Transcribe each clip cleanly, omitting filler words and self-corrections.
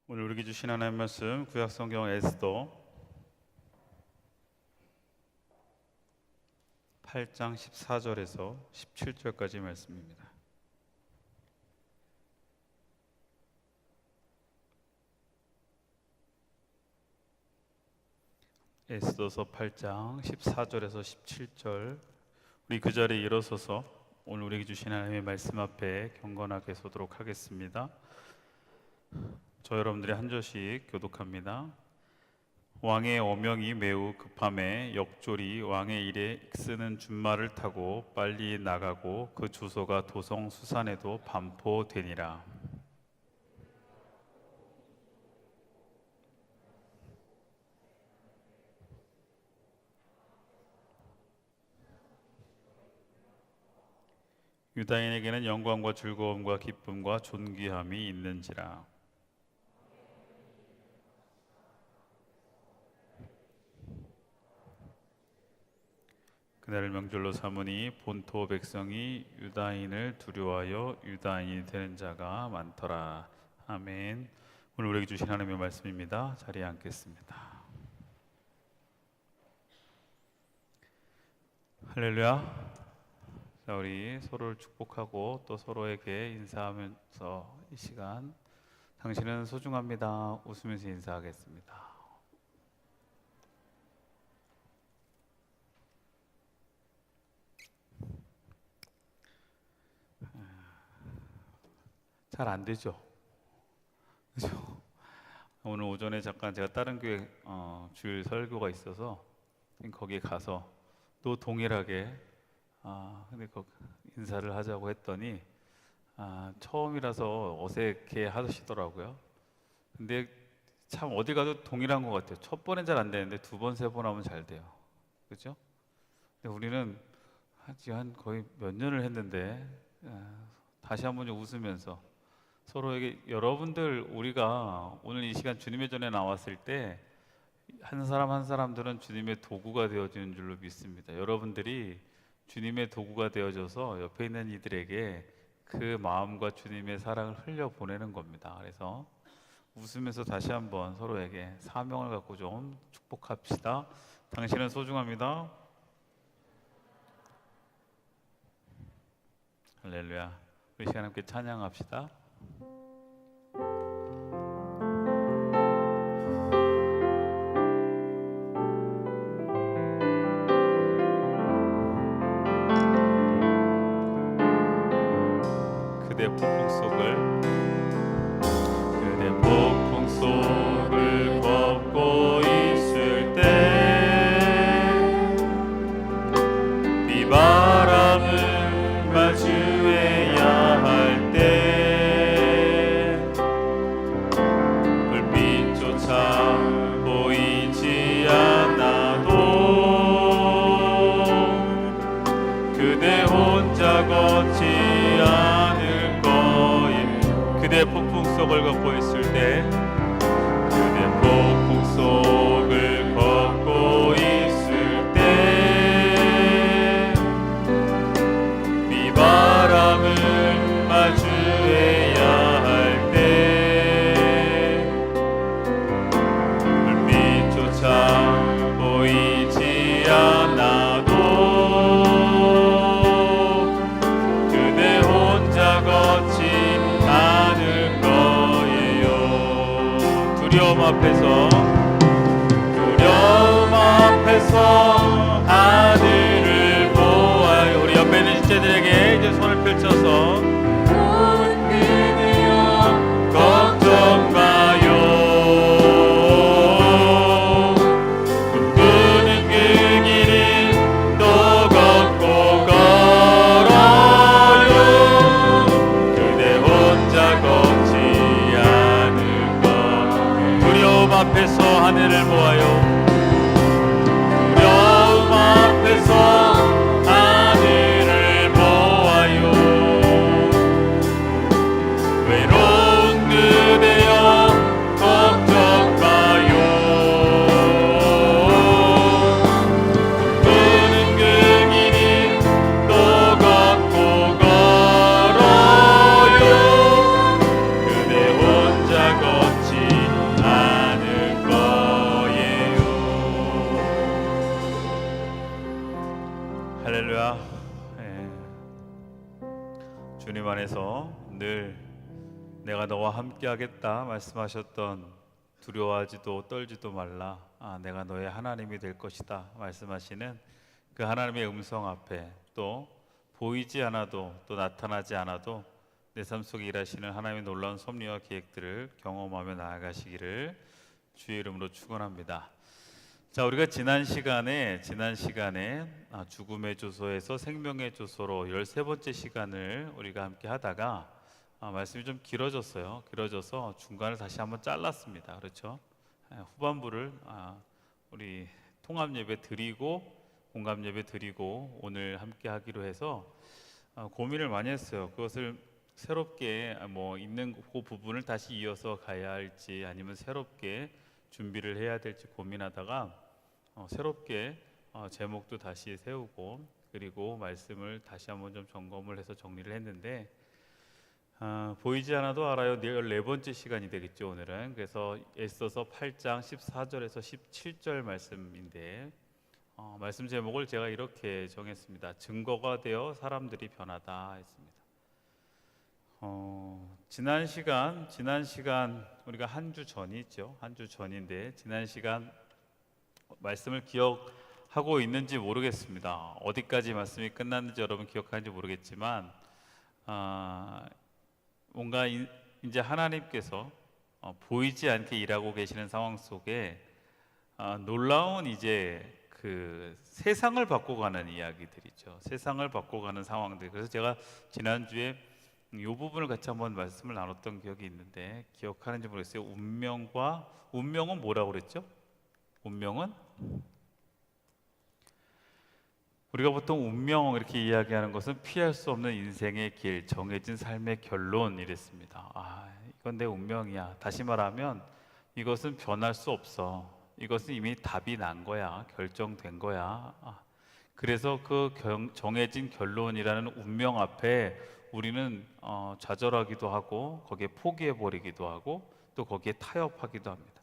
오늘 우리에게 주신 하나님의 말씀 구약성경 에스더 8장 14절에서 17절까지 말씀입니다. 에스더서 8장 14절에서 17절, 우리 그 자리에 일어서서 오늘 우리에게 주신 하나님의 말씀 앞에 경건하게 서도록 하겠습니다. 저 여러분들이 한 절씩 교독합니다. 왕의 어명이 매우 급함에 역졸이 왕의 일에 쓰는 준말을 타고 빨리 나가고 그 주소가 도성 수산에도 반포되니라. 유다인에게는 영광과 즐거움과 기쁨과 존귀함이 있는지라. 그날을 명절로 삼으니 본토 백성이 유다인을 두려워하여 유다인이 되는 자가 많더라. 아멘. 오늘 우리에게 주신 하나님의 말씀입니다. 자리에 앉겠습니다. 할렐루야. 자, 우리 서로를 축복하고 또 서로에게 인사하면서 이 시간 당신은 소중합니다 웃으면서 인사하겠습니다. 잘 안 되죠? 그죠? 오늘 오전에 잠깐 제가 다른 교회 주일 설교가 있어서 거기에 가서 또 동일하게 근데 인사를 하자고 했더니 처음이라서 어색해 하시더라고요. 근데 참 어디 가도 동일한 것 같아요. 첫 번엔 잘 안 되는데 두 번, 세 번 하면 잘 돼요. 그렇죠? 근데 우리는 한 거의 몇 년을 했는데 다시 한번 좀 웃으면서 서로에게, 여러분들, 우리가 오늘 이 시간 주님의 전에 나왔을 때 한 사람 한 사람들은 주님의 도구가 되어지는 줄로 믿습니다. 여러분들이 주님의 도구가 되어져서 옆에 있는 이들에게 그 마음과 주님의 사랑을 흘려보내는 겁니다. 그래서 웃으면서 다시 한번 서로에게 사명을 갖고 좀 축복합시다. 당신은 소중합니다. 할렐루야. 우리 시간 함께 찬양합시다. 그대 폭풍 속을 걷고 있을 때 비바람을 마주해야 할 때 불빛조차 보이지 않아도 그대 혼자 걷지 않을 거예요. 그대 폭풍 속을 걷고 있을 때, 그대 폭풍 속을 걷고 있을 때 비바람을 마주해야 할 때 불빛조차 보이지 않아도 그대 혼자 걷지 않을 거예요. 두려움 앞에서 하늘을 보아요. 우리 옆에 있는 지체들에게 이제 손을 펼쳐서 걱정 마요. 꿈꾸는 그 길을 또 걷고 걸어요. 그대 혼자 걷지 않을 거예요. 두려움 앞에서 하늘을 보아요. 두려움 앞에서 하늘을 보아요. 외로운 그대여 걱정 마요. 꿈꾸는 그 길을 또 걷고 걸어요. 그대 혼자 걷지 안에서 늘 내가 너와 함께하겠다 말씀하셨던 두려워하지도 떨지도 말라. 내가 너의 하나님이 될 것이다 말씀하시는 그 하나님의 음성 앞에 또 보이지 않아도 또 나타나지 않아도 내 삶 속에 일하시는 하나님의 놀라운 섭리와 계획들을 경험하며 나아가시기를 주의 이름으로 축원합니다. 자, 우리가 지난 시간에 죽음의 조소에서 생명의 조소로 13번째 시간을 우리가 함께 하다가 말씀이 좀 길어져서 중간을 다시 한번 잘랐습니다. 그렇죠? 후반부를 우리 통합 예배 드리고 공감 예배 드리고 오늘 함께 하기로 해서 고민을 많이 했어요. 그것을 새롭게 있는 그 부분을 다시 이어서 가야 할지 아니면 새롭게 준비를 해야 될지 고민하다가 새롭게 제목도 다시 세우고 그리고 말씀을 다시 한번 좀 점검을 해서 정리를 했는데 보이지 않아도 알아요. 14번째 시간이 되겠죠 오늘은. 그래서 애써서 8장 14절에서 17절 말씀인데 말씀 제목을 제가 이렇게 정했습니다. 증거가 되어 사람들이 변하다 했습니다. 지난 시간 우리가 한 주 전이 있죠. 한 주 전인데 지난 시간 말씀을 기억하고 있는지 모르겠습니다. 어디까지 말씀이 끝났는지 여러분 기억하는지 모르겠지만 뭔가 이제 하나님께서 보이지 않게 일하고 계시는 상황 속에 놀라운 이제 그 세상을 바꿔가는 이야기들이죠. 세상을 바꿔가는 상황들. 그래서 제가 지난주에 이 부분을 같이 한번 말씀을 나눴던 기억이 있는데 기억하는지 모르겠어요. 운명은 뭐라고 그랬죠? 운명은 우리가 보통 운명 이렇게 이야기하는 것은 피할 수 없는 인생의 길, 정해진 삶의 결론 이랬습니다. 이건 내 운명이야. 다시 말하면 이것은 변할 수 없어. 이것은 이미 답이 난 거야. 결정된 거야. 그래서 그 정해진 결론이라는 운명 앞에 우리는 좌절하기도 하고 거기에 포기해버리기도 하고 또 거기에 타협하기도 합니다.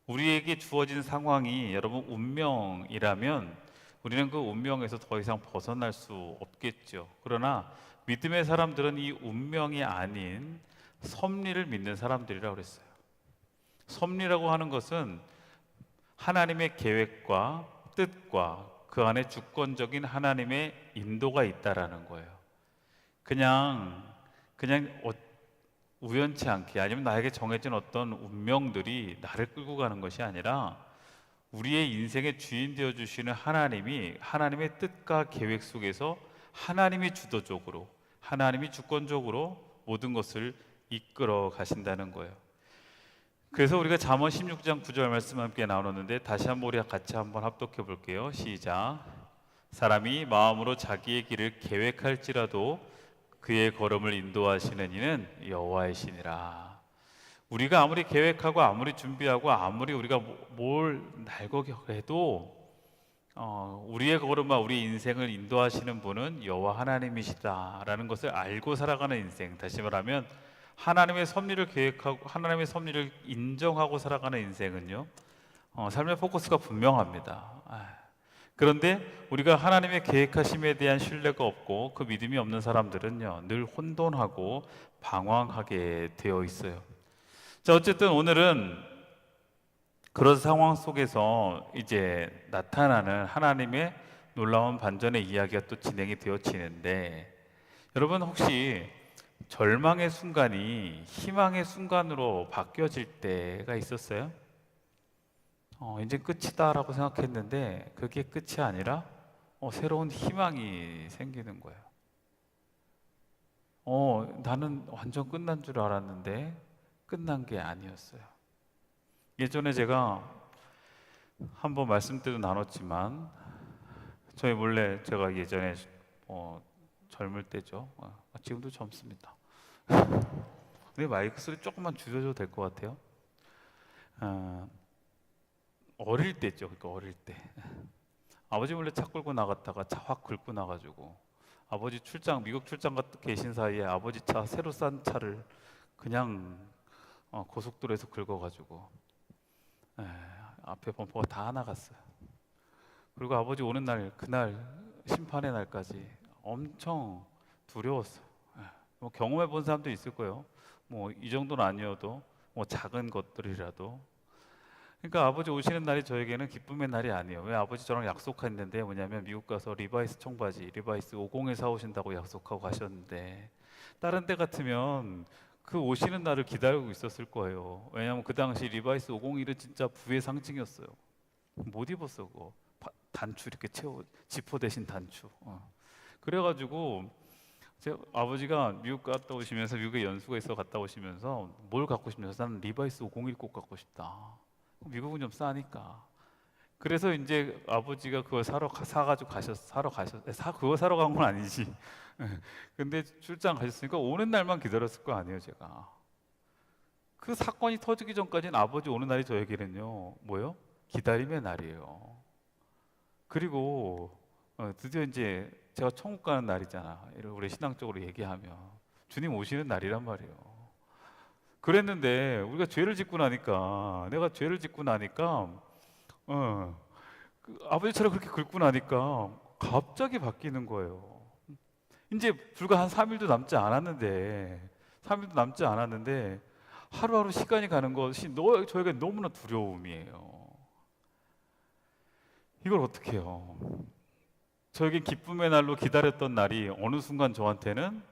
우리에게 주어진 상황이 여러분 운명이라면 우리는 그 운명에서 더 이상 벗어날 수 없겠죠. 그러나 믿음의 사람들은 이 운명이 아닌 섭리를 믿는 사람들이라고 그랬어요. 섭리라고 하는 것은 하나님의 계획과 뜻과 그 안에 주권적인 하나님의 인도가 있다라는 거예요. 그냥 우연치 않게 아니면 나에게 정해진 어떤 운명들이 나를 끌고 가는 것이 아니라 우리의 인생의 주인 되어 주시는 하나님이 하나님의 뜻과 계획 속에서 하나님이 주도적으로 하나님이 주권적으로 모든 것을 이끌어 가신다는 거예요. 그래서 우리가 잠언 16장 9절 말씀 함께 나눴는데 다시 한번 우리가 같이 한번 합독해 볼게요. 시작. 사람이 마음으로 자기의 길을 계획할지라도 그의 걸음을 인도하시는 이는 여호와이시니라. 우리가 아무리 계획하고 아무리 준비하고 아무리 우리가 뭘 날고해도 우리의 걸음과 우리 인생을 인도하시는 분은 여호와 하나님이시다라는 것을 알고 살아가는 인생, 다시 말하면 하나님의 섭리를 계획하고 하나님의 섭리를 인정하고 살아가는 인생은요 삶의 포커스가 분명합니다. 그런데 우리가 하나님의 계획하심에 대한 신뢰가 없고 그 믿음이 없는 사람들은요 늘 혼돈하고 방황하게 되어 있어요. 자, 어쨌든 오늘은 그런 상황 속에서 이제 나타나는 하나님의 놀라운 반전의 이야기가 또 진행이 되어지는데 여러분 혹시 절망의 순간이 희망의 순간으로 바뀌어질 때가 있었어요? 이제 끝이다라고 생각했는데 그게 끝이 아니라 새로운 희망이 생기는 거예요. 나는 완전 끝난 줄 알았는데 끝난 게 아니었어요. 예전에 제가 한번 말씀 때도 나눴지만 저희 몰래 제가 예전에 젊을 때죠. 지금도 젊습니다. 근데 마이크 소리 조금만 줄여줘도 될 것 같아요. 어릴 때죠. 그러니까 어릴 때 아버지 몰래 차 끌고 나갔다가 차 확 긁고 나가지고 아버지 미국 출장 계신 사이에 아버지 차 새로 싼 차를 그냥 고속도로에서 긁어가지고 앞에 범퍼가 다 나갔어요. 그리고 아버지 오는 날 그날 심판의 날까지 엄청 두려웠어요. 뭐 경험해 본 사람도 있을 거예요. 뭐 이 정도는 아니어도 뭐 작은 것들이라도. 그러니까 아버지 오시는 날이 저에게는 기쁨의 날이 아니에요. 왜? 아버지 저랑 약속했는데 뭐냐면 미국 가서 리바이스 청바지, 리바이스 50을 사오신다고 약속하고 가셨는데 다른 때 같으면 그 오시는 날을 기다리고 있었을 거예요. 왜냐하면 그 당시 리바이스 501은 진짜 부의 상징이었어요. 못 입었어 그거. 단추 이렇게 채워 지퍼 대신 단추. 그래가지고 제 아버지가 미국 갔다 오시면서 미국에 연수가 있어 갔다 오시면서 뭘 갖고 싶냐서 나는 리바이스 501 꼭 갖고 싶다. 미국은 좀 싸니까. 그래서 이제 아버지가 그걸 사가지고 사러 가셨. 그거 사러 간 건 아니지. 근데 출장 가셨으니까 오는 날만 기다렸을 거 아니에요, 제가. 그 사건이 터지기 전까지는 아버지 오는 날이 저에게는요, 뭐요? 기다림의 날이에요. 그리고 드디어 이제 제가 천국 가는 날이잖아. 우리 신앙적으로 얘기하면 주님 오시는 날이란 말이에요. 그랬는데 우리가 죄를 짓고 나니까 내가 죄를 짓고 나니까 그 아버지처럼 그렇게 긁고 나니까 갑자기 바뀌는 거예요. 이제 불과 한 3일도 남지 않았는데 3일도 남지 않았는데 하루하루 시간이 가는 것이 저에게 너무나 두려움이에요. 이걸 어떻게 해요? 저에게 기쁨의 날로 기다렸던 날이 어느 순간 저한테는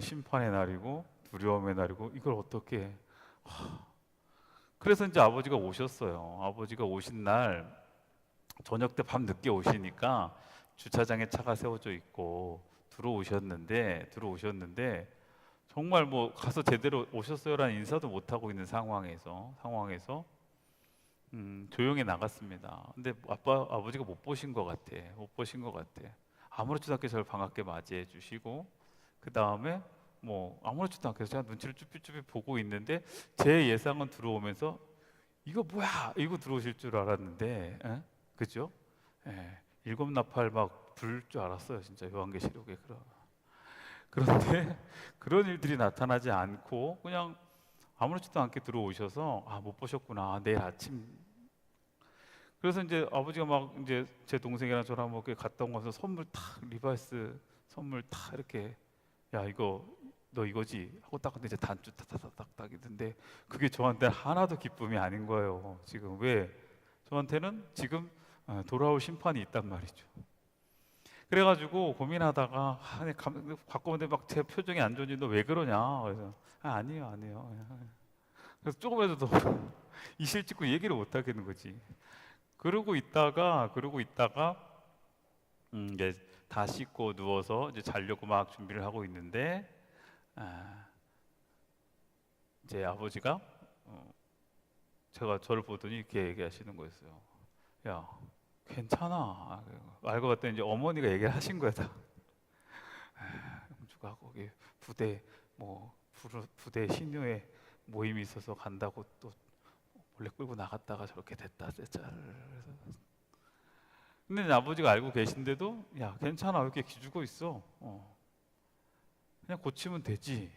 심판의 날이고 두려움의 날이고 이걸 어떻게 해? 그래서 이제 아버지가 오셨어요. 아버지가 오신 날 저녁 때 밤 늦게 오시니까 주차장에 차가 세워져 있고 들어오셨는데 정말 뭐 가서 제대로 오셨어요라는 인사도 못 하고 있는 상황에서 조용히 나갔습니다. 근데 아버지가 못 보신 것 같아. 아무렇지도 않게 저를 반갑게 맞이해 주시고 그 다음에 뭐 아무렇지도 않게 제가 눈치를 쭈삣쭈삣 보고 있는데 제 예상은 들어오면서 이거 뭐야? 이거 들어오실 줄 알았는데, 그죠? 일곱 나팔 막 불 줄 알았어요, 진짜 요한계시록에 그런데 그런 일들이 나타나지 않고 그냥 아무렇지도 않게 들어오셔서 못 보셨구나. 내일 아침. 그래서 이제 아버지가 막 이제 제 동생이랑 저랑 뭐 갔다 온 거서 선물 탁 리바이스 선물 탁 이렇게 야 이거 너 이거지 하고 딱 근데 이제 단추 딱딱딱딱 있는데 그게 저한테 하나도 기쁨이 아닌 거예요. 지금 왜? 저한테는 지금 돌아올 심판이 있단 말이죠. 그래가지고 고민하다가 갖고 오는데 막 제 표정이 안 좋은지 너 왜 그러냐? 그래서 아니에요. 그래서 조금이라도 더 이실 짓고 얘기를 못 하겠는 거지. 그러고 있다가 이제 다 씻고 누워서 이제 자려고 막 준비를 하고 있는데 이제 아버지가 제가 저를 보더니 이렇게 얘기하시는 거였어요. 야, 괜찮아. 알고 봤더니 이제 어머니가 얘기를 하신 거야 다. 영주가 거기 부대 신녀회 모임이 있어서 간다고 또 몰래 끌고 나갔다가 저렇게 됐다. 그래서 근데 아버지가 알고 계신데도 야 괜찮아 왜 이렇게 기죽어 있어? 그냥 고치면 되지.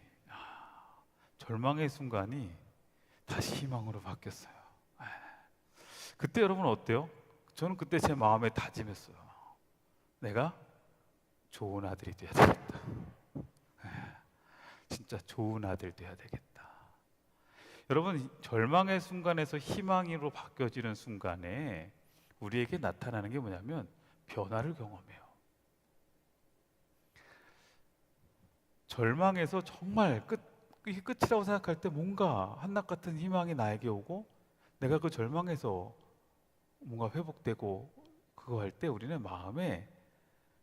절망의 순간이 다시 희망으로 바뀌었어요. 그때 여러분 어때요? 저는 그때 제 마음에 다짐했어요. 내가 좋은 아들이 돼야 되겠다. 진짜 좋은 아들 돼야 되겠다. 여러분 절망의 순간에서 희망으로 바뀌어지는 순간에 우리에게 나타나는 게 뭐냐면 변화를 경험해요. 절망에서 정말 이게 끝이라고 생각할 때 뭔가 한낮 같은 희망이 나에게 오고 내가 그 절망에서 뭔가 회복되고 그거 할 때 우리는 마음에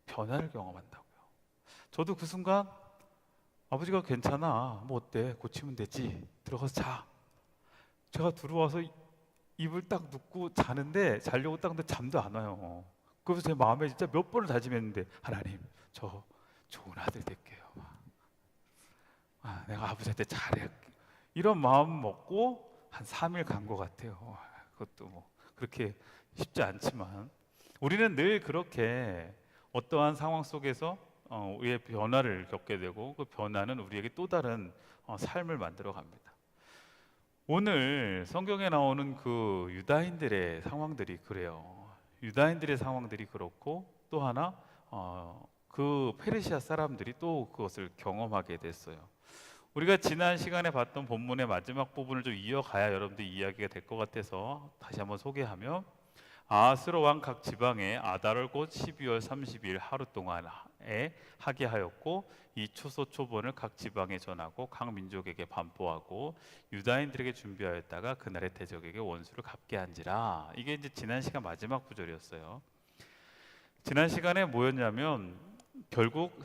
변화를 경험한다고요. 저도 그 순간 아버지가 괜찮아 뭐 어때 고치면 되지 들어가서 자. 제가 들어와서 이불 딱 눕고 자려고 딱 근데 잠도 안 와요. 그래서 제 마음에 진짜 몇 번을 다짐했는데 하나님 저 좋은 아들 될게요. 내가 아버지한테 잘할게. 이런 마음 먹고 한 3일 간 것 같아요. 그것도 뭐 그렇게 쉽지 않지만 우리는 늘 그렇게 어떠한 상황 속에서 우리의 변화를 겪게 되고 그 변화는 우리에게 또 다른 삶을 만들어 갑니다. 오늘 성경에 나오는 그 유다인들의 상황들이 그래요. 유다인들의 상황들이 그렇고 또 하나 그 페르시아 사람들이 또 그것을 경험하게 됐어요. 우리가 지난 시간에 봤던 본문의 마지막 부분을 좀 이어가야 여러분들 이야기가 될 것 같아서 다시 한번 소개하면, 아하스로 왕 각 지방에 아달월 곧 12월 30일 하루 동안에 하게 하였고, 이 추소 초본을 각 지방에 전하고 각 민족에게 반포하고 유다인들에게 준비하였다가 그날의 대적에게 원수를 갚게 한지라. 이게 이제 지난 시간 마지막 구절이었어요. 지난 시간에 뭐였냐면 결국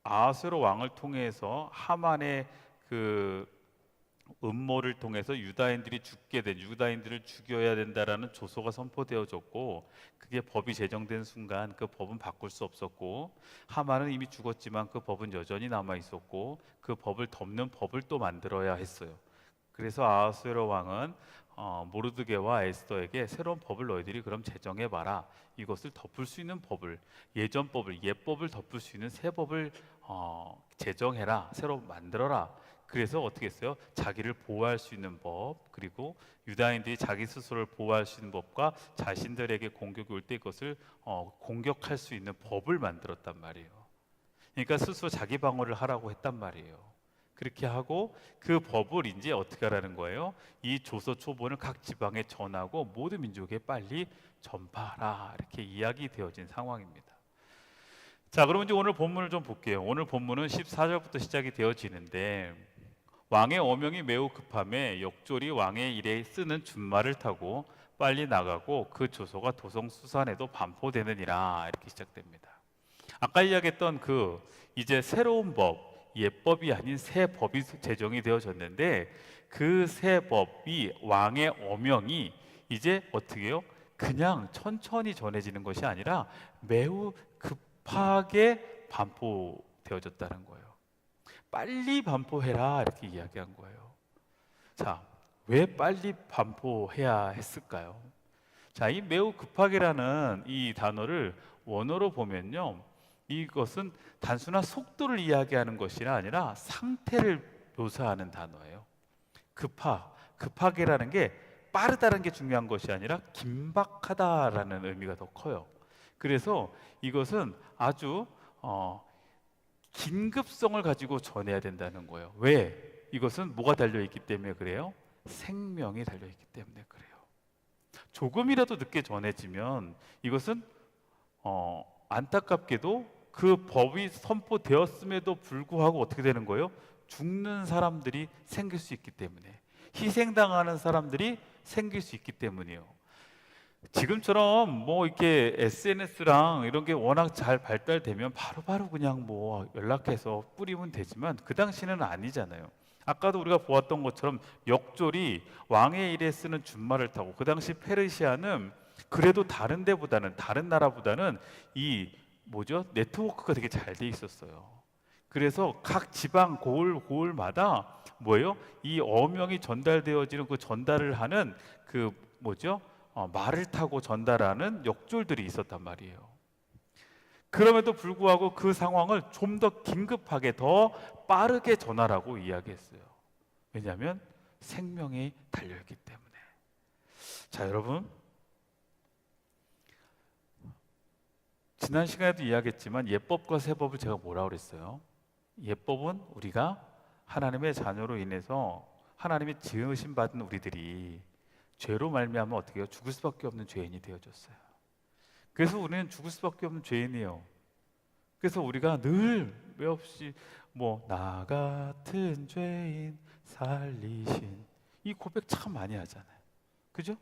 아하스로 왕을 통해서 하만의 그 음모를 통해서 유다인들을 죽여야 된다라는 조소가 선포되어졌고, 그게 법이 제정된 순간 그 법은 바꿀 수 없었고, 하만은 이미 죽었지만 그 법은 여전히 남아 있었고, 그 법을 덮는 법을 또 만들어야 했어요. 그래서 아하스웨로 왕은 모르드게와 에스더에게 새로운 법을 너희들이 그럼 제정해 봐라. 이것을 덮을 수 있는 법을, 예전 법을, 옛법을 덮을 수 있는 새 법을 제정해라. 새로 만들어라. 그래서 어떻게 했어요? 자기를 보호할 수 있는 법, 그리고 유다인들이 자기 스스로를 보호할 수 있는 법과 자신들에게 공격이 올 때 그것을 공격할 수 있는 법을 만들었단 말이에요. 그러니까 스스로 자기 방어를 하라고 했단 말이에요. 그렇게 하고 그 법을 이제 어떻게 하라는 거예요? 이 조서 초본을 각 지방에 전하고 모든 민족에 빨리 전파하라. 이렇게 이야기되어진 상황입니다. 자, 그럼 이제 오늘 본문을 좀 볼게요. 오늘 본문은 14절부터 시작이 되어지는데, 왕의 어명이 매우 급함에 역졸이 왕의 일에 쓰는 준말을 타고 빨리 나가고 그 조서가 도성 수산에도 반포되느니라. 이렇게 시작됩니다. 아까 이야기했던 그 이제 새로운 법, 옛법이 아닌 새 법이 제정이 되어졌는데, 그 새 법이, 왕의 어명이 이제 어떻게 해요? 그냥 천천히 전해지는 것이 아니라 매우 급하게 반포되어졌다는 거예요. 빨리 반포해라 이렇게 이야기한 거예요. 자, 왜 빨리 반포해야 했을까요? 자, 이 매우 급하게라는 이 단어를 원어로 보면요, 이것은 단순한 속도를 이야기하는 것이 아니라 상태를 묘사하는 단어예요. 급하게라는 게 빠르다는 게 중요한 것이 아니라 긴박하다라는 의미가 더 커요. 그래서 이것은 아주 긴급성을 가지고 전해야 된다는 거예요. 왜? 이것은 뭐가 달려있기 때문에 그래요? 생명이 달려있기 때문에 그래요. 조금이라도 늦게 전해지면 이것은 안타깝게도 그 법이 선포되었음에도 불구하고 어떻게 되는 거예요? 죽는 사람들이 생길 수 있기 때문에, 희생당하는 사람들이 생길 수 있기 때문이에요. 지금처럼 뭐 이렇게 SNS랑 이런 게 워낙 잘 발달되면 바로바로 그냥 뭐 연락해서 뿌리면 되지만 그 당시는 아니잖아요. 아까도 우리가 보았던 것처럼 역졸이 왕의 일에 쓰는 준말을 타고, 그 당시 페르시아는 그래도 다른 데보다는, 다른 나라보다는 이 뭐죠? 네트워크가 되게 잘 돼 있었어요. 그래서 각 지방 고을마다 뭐예요? 이 어명이 전달되어지는 그 전달을 하는 그 뭐죠? 말을 타고 전달하는 역졸들이 있었단 말이에요. 그럼에도 불구하고 그 상황을 좀 더 긴급하게, 더 빠르게 전하라고 이야기했어요. 왜냐하면 생명이 달려있기 때문에. 자, 여러분, 지난 시간에도 이야기했지만 옛법과 새법을 제가 뭐라고 그랬어요? 옛법은 우리가 하나님의 자녀로 인해서 하나님의 지으심 받은 우리들이 죄로 말미암아 어떻게 해요? 죽을 수밖에 없는 죄인이 되어졌어요. 그래서 우리는 죽을 수밖에 없는 죄인이에요. 그래서 우리가 늘 왜 없이 나 같은 죄인 살리신, 이 고백 참 많이 하잖아요. 그죠?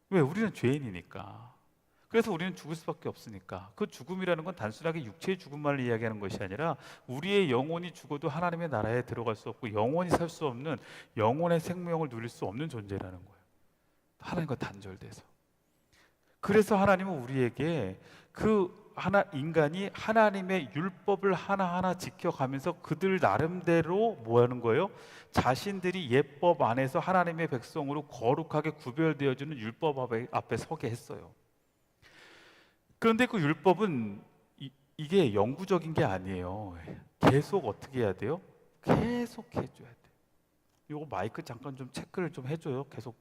왜? 우리는 죄인이니까. 그래서 우리는 죽을 수밖에 없으니까. 그 죽음이라는 건 단순하게 육체의 죽음만을 이야기하는 것이 아니라 우리의 영혼이 죽어도 하나님의 나라에 들어갈 수 없고 영원히 살 수 없는, 영혼의 생명을 누릴 수 없는 존재라는 거예요. 하나님과 단절돼서. 그래서 하나님은 우리에게 인간이 하나님의 율법을 하나하나 지켜가면서 그들 나름대로 뭐 하는 거예요? 자신들이 옛법 안에서 하나님의 백성으로 거룩하게 구별되어지는 율법 앞에 서게 했어요. 그런데 그 율법은 이게 영구적인 게 아니에요. 계속 어떻게 해야 돼요? 계속 해줘야 돼요. 이거 마이크 잠깐 좀 체크를 좀 해줘요. 계속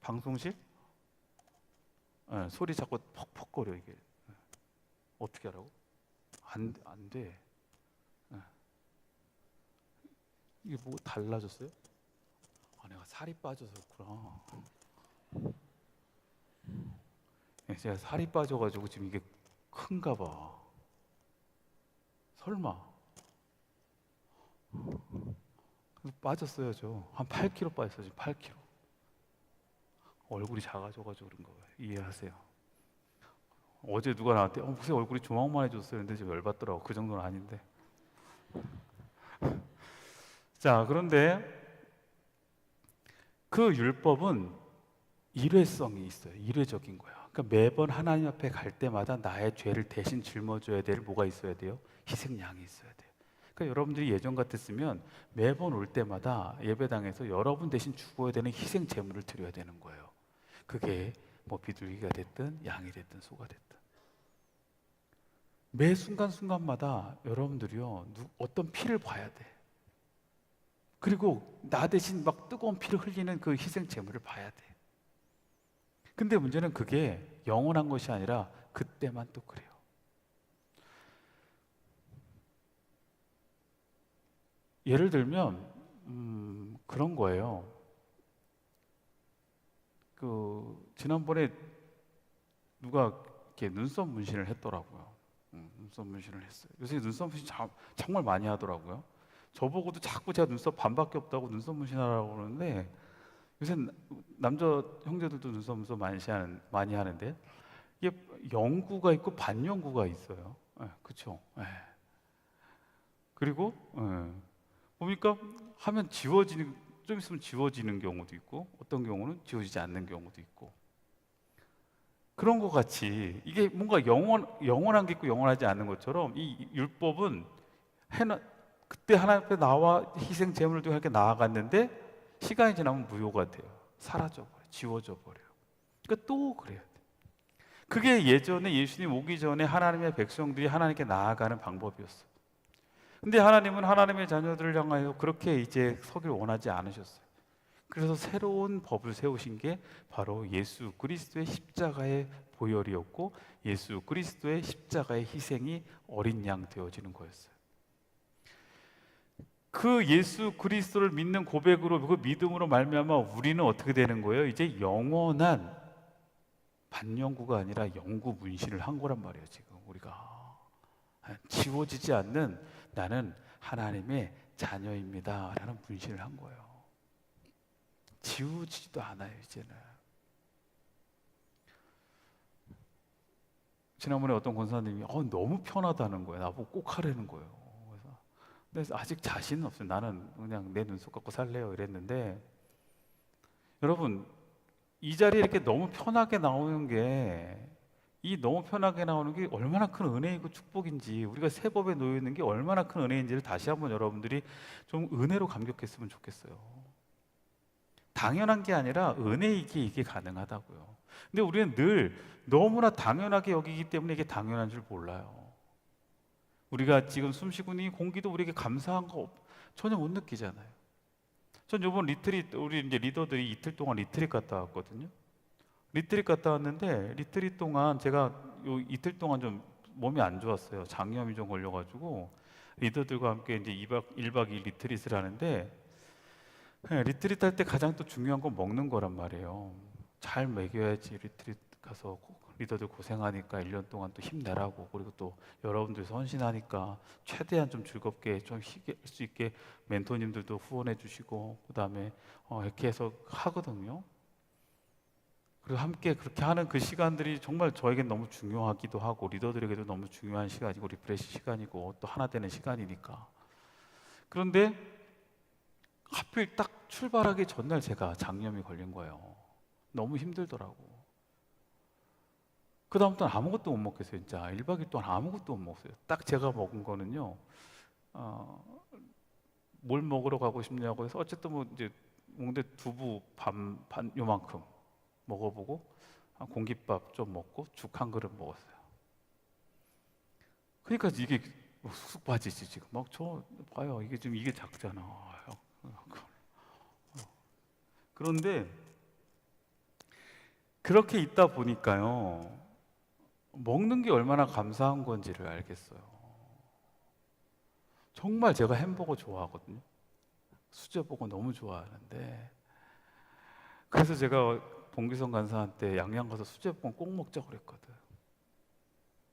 방송실? 소리 자꾸 퍽퍽거려 이게. 어떻게 하라고? 안 돼. 예. 이게 뭐 달라졌어요? 아, 내가 살이 빠져서 그렇구나. 예, 제가 살이 빠져가지고 지금 이게 큰가 봐. 설마. 빠졌어야죠. 한 8kg 빠졌어요. 지금 8kg. 얼굴이 작아져가지고 그런 거예요. 이해하세요? 어제 누가 나한테 목사님 얼굴이 조망만해졌어요. 근데 지금 열받더라고. 그 정도는 아닌데. 자, 그런데 그 율법은 일회성이 있어요. 일회적인 거야. 그러니까 매번 하나님 앞에 갈 때마다 나의 죄를 대신 짊어져야 될 뭐가 있어야 돼요? 희생양이 있어야 돼요. 그러니까 여러분들이 예전 같았으면 매번 올 때마다 예배당에서 여러분 대신 죽어야 되는 희생 제물을 드려야 되는 거예요. 그게 뭐 비둘기가 됐든 양이 됐든 소가 됐든 매 순간순간마다 여러분들이요 어떤 피를 봐야 돼. 그리고 나 대신 막 뜨거운 피를 흘리는 그 희생 제물을 봐야 돼. 근데 문제는 그게 영원한 것이 아니라 그때만 또 그래요. 예를 들면 그런 거예요. 그 지난번에 누가 이렇게 눈썹 문신을 했더라고요. 눈썹 문신을 했어요. 요새 눈썹 문신 정말 많이 하더라고요. 저보고도 자꾸 제가 눈썹 반밖에 없다고 눈썹 문신하라고 그러는데 요새 남자 형제들도 눈썹 많이 하는데 이게 영구가 있고 반영구가 있어요. 그렇죠. 그리고 보니까 하면 지워지는 좀 있으면 지워지는 경우도 있고 어떤 경우는 지워지지 않는 경우도 있고 그런 것 같이 이게 뭔가 영원한 게 있고 영원하지 않는 것처럼 이 율법은 그때 하나님 앞에 나와 희생 제물을 두고 이렇게 나아갔는데 시간이 지나면 무효가 돼요. 사라져 버려, 지워져 버려요. 그러니까 또 그래야 돼. 그게 예전에 예수님 오기 전에 하나님의 백성들이 하나님께 나아가는 방법이었어요. 근데 하나님은 하나님의 자녀들을 향하여 그렇게 이제 서길 원하지 않으셨어요. 그래서 새로운 법을 세우신 게 바로 예수 그리스도의 십자가의 보혈이었고 예수 그리스도의 십자가의 희생이 어린 양 되어지는 거였어요. 그 예수 그리스도를 믿는 고백으로 그 믿음으로 말미암아 우리는 어떻게 되는 거예요? 이제 영원한 반영구가 아니라 영구 문신을 한 거란 말이에요. 지금 우리가 지워지지 않는 나는 하나님의 자녀입니다 라는 문신을 한 거예요. 지우지도 않아요. 이제는. 지난번에 어떤 권사님이 너무 편하다는 거예요. 나보고 꼭 하라는 거예요. 그래서 아직 자신은 없어요. 나는 그냥 내 눈썹 갖고 살래요 이랬는데 여러분 이 자리에 이렇게 너무 편하게 나오는 게 너무 편하게 나오는 게 얼마나 큰 은혜이고 축복인지 우리가 새 법에 놓여 있는 게 얼마나 큰 은혜인지를 다시 한번 여러분들이 좀 은혜로 감격했으면 좋겠어요. 당연한 게 아니라 은혜이기에 이게 가능하다고요. 근데 우리는 늘 너무나 당연하게 여기기 때문에 이게 당연한 줄 몰라요. 우리가 지금 숨쉬고 있는 이 공기도 우리에게 감사한 거 전혀 못 느끼잖아요. 전 이번 리트릿 우리 이제 리더들이 이틀 동안 리트릿 갔다 왔거든요. 리트릿 갔다 왔는데 리트릿 동안 제가 요 이틀 동안 좀 몸이 안 좋았어요. 장염이 좀 걸려가지고 리더들과 함께 이제 1박 2일 리트릿을 하는데 리트릿 할 때 가장 또 중요한 건 먹는 거란 말이에요. 잘 먹여야지 리트릿 가서 리더들 고생하니까 1년 동안 또 힘내라고 그리고 또 여러분들 선신하니까 최대한 좀 즐겁게 좀 할 수 있게 멘토님들도 후원해 주시고 그 다음에 이렇게 해서 하거든요. 그리고 함께 그렇게 하는 그 시간들이 정말 저에겐 너무 중요하기도 하고 리더들에게도 너무 중요한 시간이고 리프레시 시간이고 또 하나 되는 시간이니까. 그런데 하필 딱 출발하기 전날 제가 장염이 걸린 거예요. 너무 힘들더라고. 그 다음부터는 아무것도 못 먹겠어요. 진짜 1박 2일 동안 아무것도 못 먹었어요. 딱 제가 먹은 거는요. 뭘 먹으러 가고 싶냐고 해서 어쨌든 뭐 이제 먹는데 두부 반 요만큼 먹어보고 공깃밥 좀 먹고 죽 한 그릇 먹었어요. 그러니까 이게 쑥 빠지지 지금. 막 저 봐요. 이게 지금 이게 작잖아. 그런데 그렇게 있다 보니까요. 먹는 게 얼마나 감사한 건지를 알겠어요. 정말 제가 햄버거 좋아하거든요. 수제버거 너무 좋아하는데, 그래서 제가 봉기성 간사한테 양양 가서 수제버거 꼭 먹자고 그랬거든.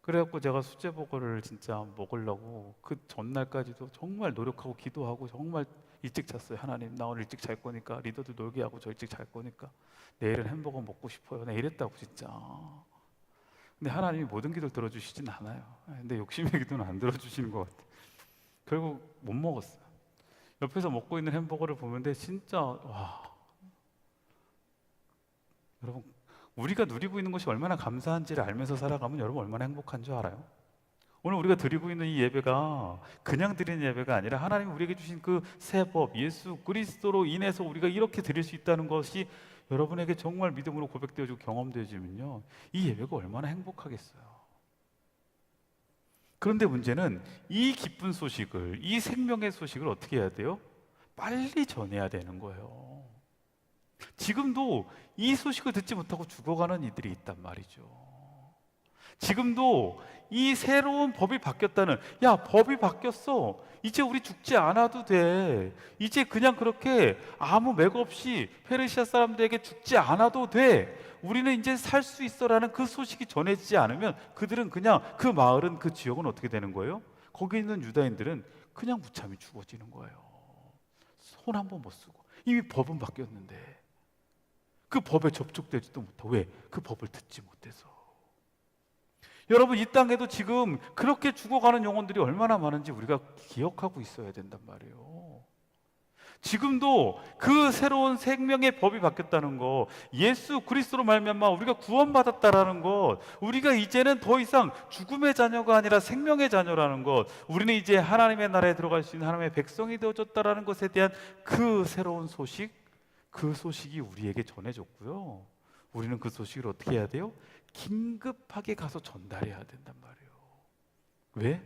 그래갖고 제가 수제버거를 진짜 먹으려고 그 전날까지도 정말 노력하고 기도하고 정말 일찍 잤어요. 하나님, 나 오늘 일찍 잘 거니까, 리더들 놀게 하고 저 일찍 잘 거니까 내일은 햄버거 먹고 싶어요. 나 이랬다고 진짜. 근데 하나님이 모든 기도를 들어주시진 않아요. 근데 욕심의 기도는 안 들어주시는 것 같아요. 결국 못 먹었어요. 옆에서 먹고 있는 햄버거를 보는데 진짜 와, 여러분, 우리가 누리고 있는 것이 얼마나 감사한지를 알면서 살아가면 여러분 얼마나 행복한 줄 알아요? 오늘 우리가 드리고 있는 이 예배가 그냥 드리는 예배가 아니라 하나님이 우리에게 주신 그 새 법, 예수 그리스도로 인해서 우리가 이렇게 드릴 수 있다는 것이 여러분에게 정말 믿음으로 고백되어지고 경험되어지면요, 이 예배가 얼마나 행복하겠어요. 그런데 문제는 이 기쁜 소식을, 이 생명의 소식을 어떻게 해야 돼요? 빨리 전해야 되는 거예요. 지금도 이 소식을 듣지 못하고 죽어가는 이들이 있단 말이죠. 지금도 이 새로운 법이 바뀌었다는, 야, 법이 바뀌었어, 이제 우리 죽지 않아도 돼, 이제 그냥 그렇게 아무 맥 없이 페르시아 사람들에게 죽지 않아도 돼, 우리는 이제 살 수 있어라는 그 소식이 전해지지 않으면 그들은 그냥, 그 마을은, 그 지역은 어떻게 되는 거예요? 거기 있는 유다인들은 그냥 무참히 죽어지는 거예요. 손 한 번 못 쓰고. 이미 법은 바뀌었는데 그 법에 접촉되지도 못하고. 왜? 그 법을 듣지 못해서. 여러분, 이 땅에도 지금 그렇게 죽어가는 영혼들이 얼마나 많은지 우리가 기억하고 있어야 된단 말이에요. 지금도 그 새로운 생명의 법이 바뀌었다는 거, 예수 그리스도로 말미암아 우리가 구원받았다라는 것, 우리가 이제는 더 이상 죽음의 자녀가 아니라 생명의 자녀라는 것, 우리는 이제 하나님의 나라에 들어갈 수 있는 하나님의 백성이 되어졌다라는 것에 대한 그 새로운 소식, 그 소식이 우리에게 전해졌고요, 우리는 그 소식을 어떻게 해야 돼요? 긴급하게 가서 전달해야 된단 말이에요. 왜?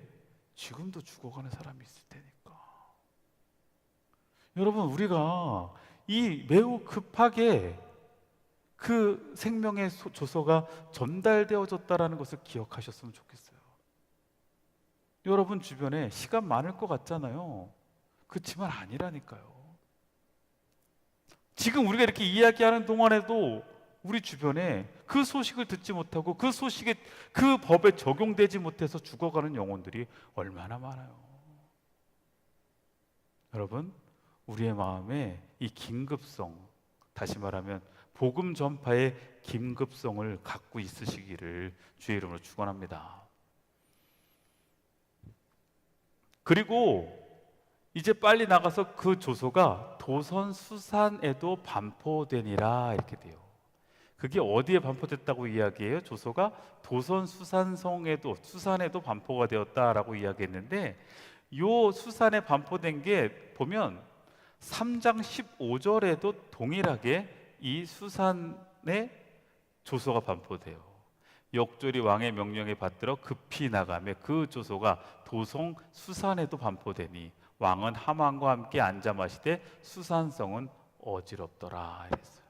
지금도 죽어가는 사람이 있을 테니까. 여러분, 우리가 이 매우 급하게 그 생명의 조서가 전달되어졌다라는 것을 기억하셨으면 좋겠어요. 여러분 주변에 시간 많을 것 같잖아요. 그렇지만 아니라니까요. 지금 우리가 이렇게 이야기하는 동안에도 우리 주변에 그 소식을 듣지 못하고 그 소식에, 그 법에 적용되지 못해서 죽어가는 영혼들이 얼마나 많아요. 여러분, 우리의 마음에 이 긴급성, 다시 말하면 복음 전파의 긴급성을 갖고 있으시기를 주의 이름으로 축원합니다. 그리고 이제 빨리 나가서 그 조서가 도선수산에도 반포되니라, 이렇게 돼요. 그게 어디에 반포됐다고 이야기해요? 조서가 도선수산성에도, 수산에도 반포가 되었다라고 이야기했는데, 요 수산에 반포된 게 보면 3장 15절에도 동일하게 이 수산의 조서가 반포돼요. 역졸이 왕의 명령에 받들어 급히 나가며 그 조서가 도성 수산에도 반포되니 왕은 하만과 함께 앉아 마시되 수산성은 어지럽더라, 이랬어요.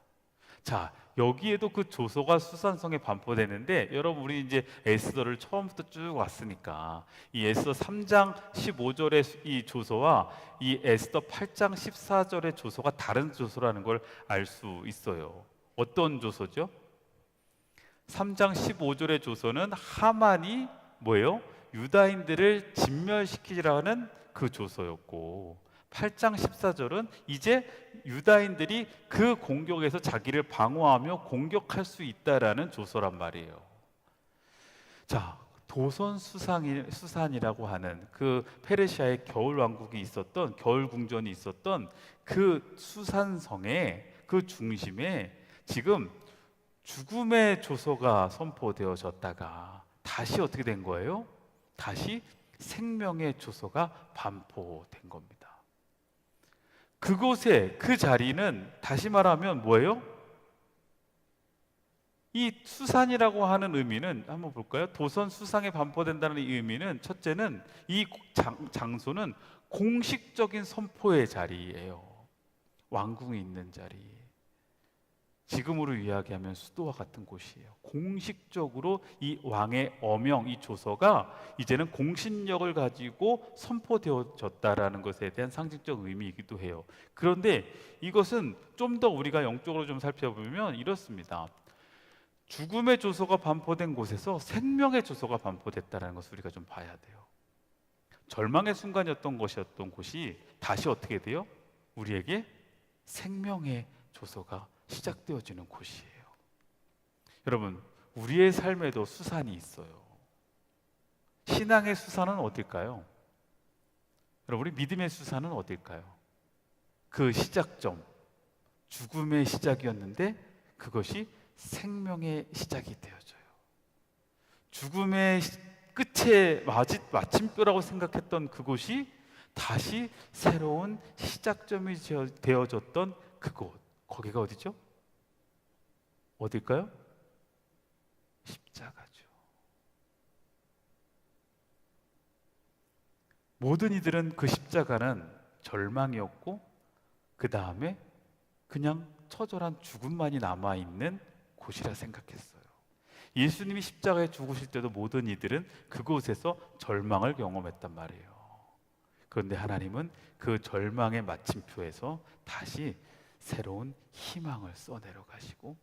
자, 여기에도 그 조서가 수산성에 반포되는데, 여러분, 우리 이제 에스더를 처음부터 쭉 왔으니까 이 에스더 3장 15절의 이 조서와 이 에스더 8장 14절의 조서가 다른 조서라는 걸 알 수 있어요. 어떤 조서죠? 3장 15절의 조서는 하만이 뭐예요? 유다인들을 진멸시키라는 그 조서였고, 8장 14절은 이제 유다인들이 그 공격에서 자기를 방어하며 공격할 수 있다라는 조서란 말이에요. 자, 도선수산이라고 하는 그 페르시아의 겨울 왕국이 있었던, 겨울 궁전이 있었던 그 수산성의 그 중심에 지금 죽음의 조서가 선포되어졌다가 다시 어떻게 된 거예요? 다시 생명의 조서가 반포된 겁니다. 그곳에, 그 자리는 다시 말하면 뭐예요? 이 수산이라고 하는 의미는 한번 볼까요? 도선 수상에 반포된다는 이 의미는, 첫째는 이 장소는 공식적인 선포의 자리예요. 왕궁이 있는 자리. 지금으로 이야기하면 수도와 같은 곳이에요. 공식적으로 이 왕의 어명, 이 조서가 이제는 공신력을 가지고 선포되어졌다라는 것에 대한 상징적 의미이기도 해요. 그런데 이것은 좀 더 우리가 영적으로 좀 살펴보면 이렇습니다. 죽음의 조서가 반포된 곳에서 생명의 조서가 반포됐다는 것을 우리가 좀 봐야 돼요. 절망의 순간이었던 것이었던 곳이 다시 어떻게 돼요? 우리에게 생명의 조서가 시작되어지는 곳이에요. 여러분, 우리의 삶에도 수산이 있어요. 신앙의 수산은 어딜까요? 여러분, 우리 믿음의 수산은 어딜까요? 그 시작점, 죽음의 시작이었는데 그것이 생명의 시작이 되어져요. 죽음의 끝에 마침표라고 생각했던 그곳이 다시 새로운 시작점이 되어졌던 그곳, 거기가 어디죠? 어딜까요? 십자가죠. 모든 이들은 그 십자가는 절망이었고 그 다음에 그냥 처절한 죽음만이 남아있는 곳이라 생각했어요. 예수님이 십자가에 죽으실 때도 모든 이들은 그곳에서 절망을 경험했단 말이에요. 그런데 하나님은 그 절망의 마침표에서 다시 새로운 희망을 써내려 가시고,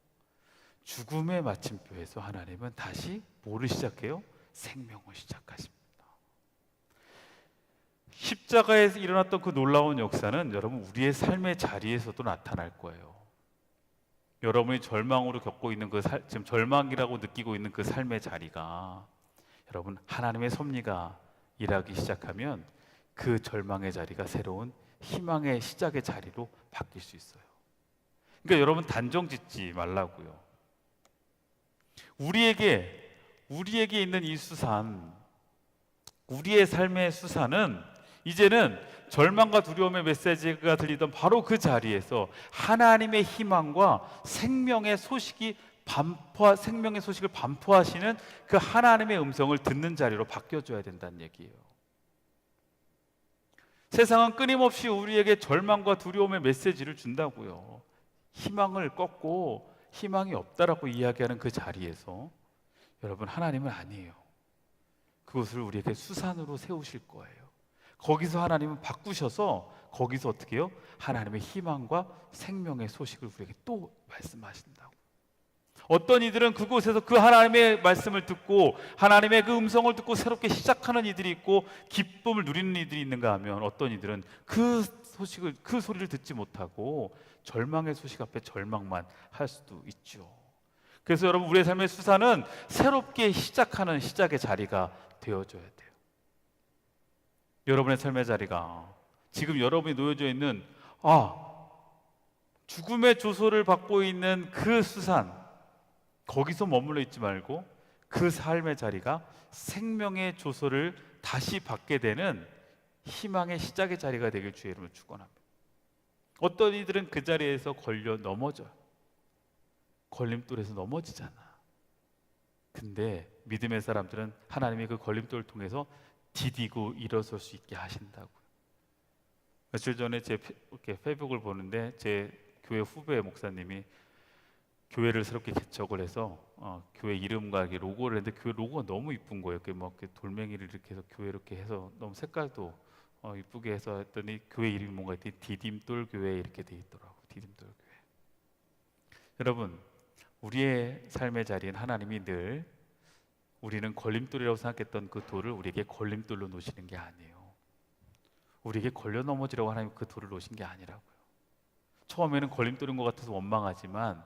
죽음의 마침표에서 하나님은 다시 뭐를 시작해요? 생명을 시작하십니다. 십자가에서 일어났던 그 놀라운 역사는 여러분 우리의 삶의 자리에서도 나타날 거예요. 여러분이 절망으로 겪고 있는 지금 절망이라고 느끼고 있는 그 삶의 자리가 여러분 하나님의 섭리가 일하기 시작하면 그 절망의 자리가 새로운 희망의 시작의 자리로 바뀔 수 있어요. 그러니까 여러분 단정 짓지 말라고요. 우리에게 있는 이 수산, 우리의 삶의 수산은 이제는 절망과 두려움의 메시지가 들리던 바로 그 자리에서 하나님의 희망과 생명의 소식을 반포하시는 그 하나님의 음성을 듣는 자리로 바뀌어줘야 된다는 얘기예요. 세상은 끊임없이 우리에게 절망과 두려움의 메시지를 준다고요. 희망을 꺾고 희망이 없다라고 이야기하는 그 자리에서 여러분 하나님은 아니에요. 그것을 우리에게 수산으로 세우실 거예요. 거기서 하나님은 바꾸셔서 거기서 어떻게 해요? 하나님의 희망과 생명의 소식을 우리에게 또 말씀하신다고. 어떤 이들은 그곳에서 그 하나님의 말씀을 듣고 하나님의 그 음성을 듣고 새롭게 시작하는 이들이 있고 기쁨을 누리는 이들이 있는가 하면, 어떤 이들은 그 소리를 듣지 못하고 절망의 소식 앞에 절망만 할 수도 있죠. 그래서 여러분 우리의 삶의 수산은 새롭게 시작하는 시작의 자리가 되어줘야 돼요. 여러분의 삶의 자리가 지금 여러분이 놓여져 있는 죽음의 조소를 받고 있는 그 수산, 거기서 머물러 있지 말고 그 삶의 자리가 생명의 조소를 다시 받게 되는 희망의 시작의 자리가 되길 주의 이름으로 축원합니다. 어떤 이들은 그 자리에서 걸려 넘어져요. 걸림돌에서 넘어지잖아. 근데 믿음의 사람들은 하나님의 그 걸림돌을 통해서 디디고 일어설 수 있게 하신다고요. 며칠 전에 제 페이북을 보는데 제 교회 후배 목사님이 교회를 새롭게 개척을 해서 교회 이름과 로고를 했는데 교회 로고가 너무 이쁜 거예요. 이렇게 돌멩이를 이렇게 해서 교회 이렇게 해서 너무 색깔도 이쁘게 해서 했더니 교회 이름이 뭔가 했더니 디딤돌 교회 이렇게 돼 있더라고. 디딤돌 교회. 여러분 우리의 삶의 자리엔 하나님이 늘 우리는 걸림돌이라고 생각했던 그 돌을 우리에게 걸림돌로 놓으시는 게 아니에요. 우리에게 걸려 넘어지라고 하나님 그 돌을 놓으신 게 아니라고요. 처음에는 걸림돌인 것 같아서 원망하지만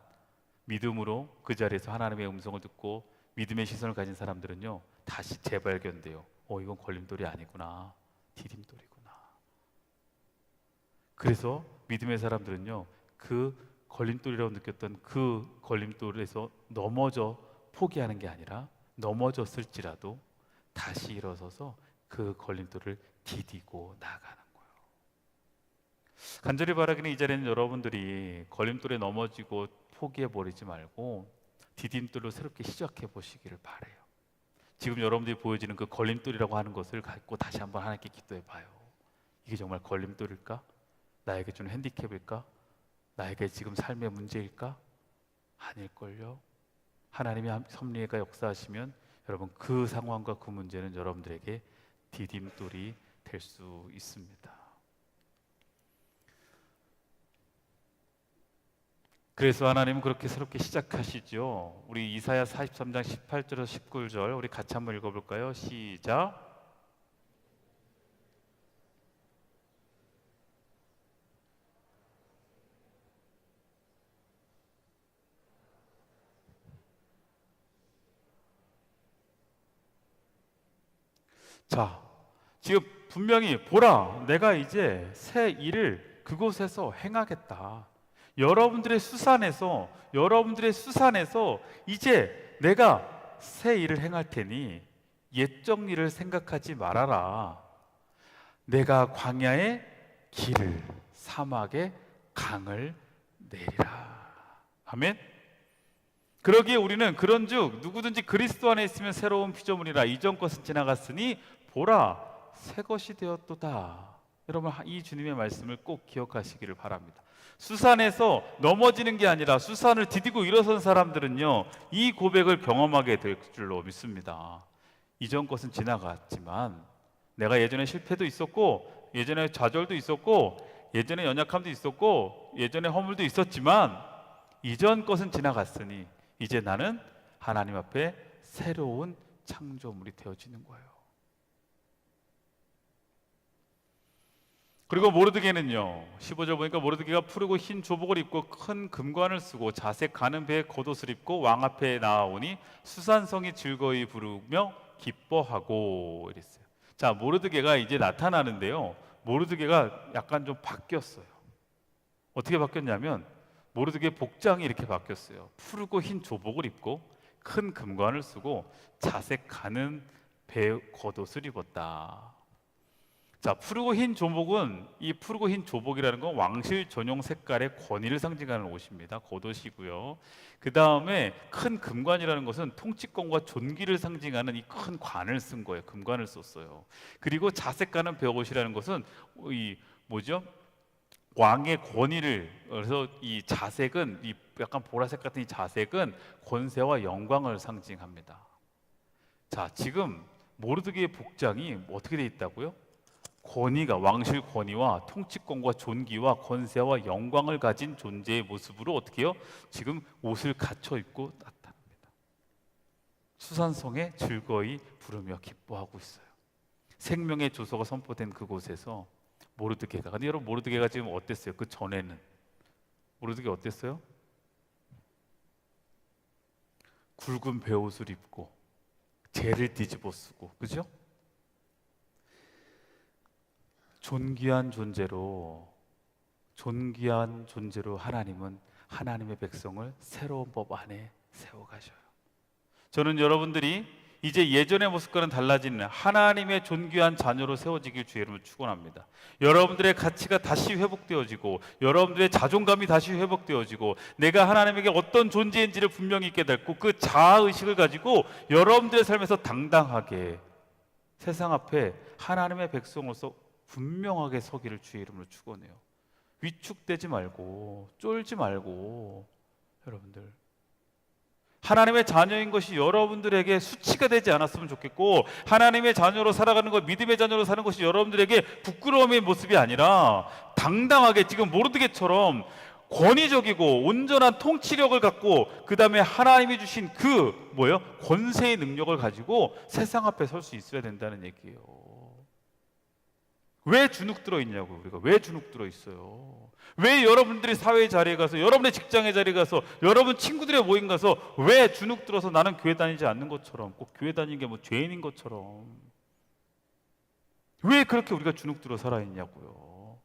믿음으로 그 자리에서 하나님의 음성을 듣고 믿음의 시선을 가진 사람들은요 다시 재발견돼요. 이건 걸림돌이 아니구나, 디딤돌이구나. 그래서 믿음의 사람들은요 그 걸림돌이라고 느꼈던 그 걸림돌에서 넘어져 포기하는 게 아니라 넘어졌을지라도 다시 일어서서 그 걸림돌을 디디고 나가는 거예요. 간절히 바라기는 이 자리에는 여러분들이 걸림돌에 넘어지고 포기해버리지 말고 디딤돌로 새롭게 시작해 보시기를 바라요. 지금 여러분들이 보여지는 그 걸림돌이라고 하는 것을 갖고 다시 한번 하나님께 기도해 봐요. 이게 정말 걸림돌일까? 나에게 주는 핸디캡일까? 나에게 지금 삶의 문제일까? 아닐걸요? 하나님이 섭리가 역사하시면 여러분 그 상황과 그 문제는 여러분들에게 디딤돌이 될 수 있습니다. 그래서 하나님은 그렇게 새롭게 시작하시죠. 우리 이사야 43장 18절에서 19절 우리 같이 한번 읽어볼까요? 시작. 자, 지금 분명히 보라, 내가 이제 새 일을 그곳에서 행하겠다. 여러분들의 수산에서 이제 내가 새 일을 행할 테니 옛적 일을 생각하지 말아라. 내가 광야에 길을, 사막에 강을 내리라. 아멘. 그러기에 우리는 그런즉 누구든지 그리스도 안에 있으면 새로운 피조물이라. 이전 것은 지나갔으니 보라, 새 것이 되었도다. 여러분 이 주님의 말씀을 꼭 기억하시기를 바랍니다. 수산에서 넘어지는 게 아니라 수산을 디디고 일어선 사람들은요, 이 고백을 경험하게 될 줄로 믿습니다. 이전 것은 지나갔지만 내가 예전에 실패도 있었고, 예전에 좌절도 있었고, 예전에 연약함도 있었고, 예전에 허물도 있었지만 이전 것은 지나갔으니 이제 나는 하나님 앞에 새로운 창조물이 되어지는 거예요. 그리고 모르드게는요, 15절 보니까 모르드게가 푸르고 흰 조복을 입고 큰 금관을 쓰고 자색 가는 배에 겉옷을 입고 왕 앞에 나아오니 수산성이 즐거이 부르며 기뻐하고 이랬어요. 자, 모르드게가 이제 나타나는데요, 모르드게가 약간 좀 바뀌었어요. 어떻게 바뀌었냐면 모르드게 복장이 이렇게 바뀌었어요. 푸르고 흰 조복을 입고 큰 금관을 쓰고 자색 가는 배 겉옷을 입었다. 자, 푸르고 흰 조복은, 이 푸르고 흰 조복이라는 건 왕실 전용 색깔의 권위를 상징하는 옷입니다. 겉옷이고요. 그 다음에 큰 금관이라는 것은 통치권과 존귀를 상징하는 이 큰 관을 쓴 거예요. 금관을 썼어요. 그리고 자색 가는 배옷이라는 것은 이 뭐죠? 왕의 권위를, 그래서 이 자색은, 이 약간 보라색 같은 이 자색은 권세와 영광을 상징합니다. 자, 지금 모르드게의 복장이 어떻게 돼 있다고요? 권위가, 왕실 권위와 통치권과 존귀와 권세와 영광을 가진 존재의 모습으로 어떻게 해요? 지금 옷을 갖춰 입고 나타납니다. 수산성에 즐거이 부르며 기뻐하고 있어요. 생명의 조서가 선포된 그곳에서 모르드게가, 근데 여러분 모르드게가 지금 어땠어요? 그 전에는 모르드게 어땠어요? 굵은 베옷을 입고 재를 뒤집어 쓰고, 그죠? 존귀한 존재로 하나님은 하나님의 백성을 새로운 법 안에 세워가셔요. 저는 여러분들이 이제 예전의 모습과는 달라진 하나님의 존귀한 자녀로 세워지길 주의 이름으로 축원합니다. 여러분들의 가치가 다시 회복되어지고, 여러분들의 자존감이 다시 회복되어지고, 내가 하나님에게 어떤 존재인지를 분명히 있게 됐고, 그 자아의식을 가지고 여러분들의 삶에서 당당하게 세상 앞에 하나님의 백성으로서 분명하게 서기를 주의 이름으로 축원해요. 위축되지 말고 쫄지 말고, 여러분들 하나님의 자녀인 것이 여러분들에게 수치가 되지 않았으면 좋겠고, 하나님의 자녀로 살아가는 것, 믿음의 자녀로 사는 것이 여러분들에게 부끄러움의 모습이 아니라 당당하게 지금 모르드게처럼 권위적이고 온전한 통치력을 갖고, 그 다음에 하나님이 주신 그 권세의 능력을 가지고 세상 앞에 설 수 있어야 된다는 얘기예요. 왜 주눅 들어 있냐고. 우리가 왜 주눅 들어 있어요? 왜 여러분들이 사회 자리에 가서, 여러분의 직장의 자리에 가서, 여러분 친구들의 모임 가서 왜 주눅 들어서 나는 교회 다니지 않는 것처럼, 꼭 교회 다니는 게 뭐 죄인인 것처럼 왜 그렇게 우리가 주눅 들어 살아있냐고요.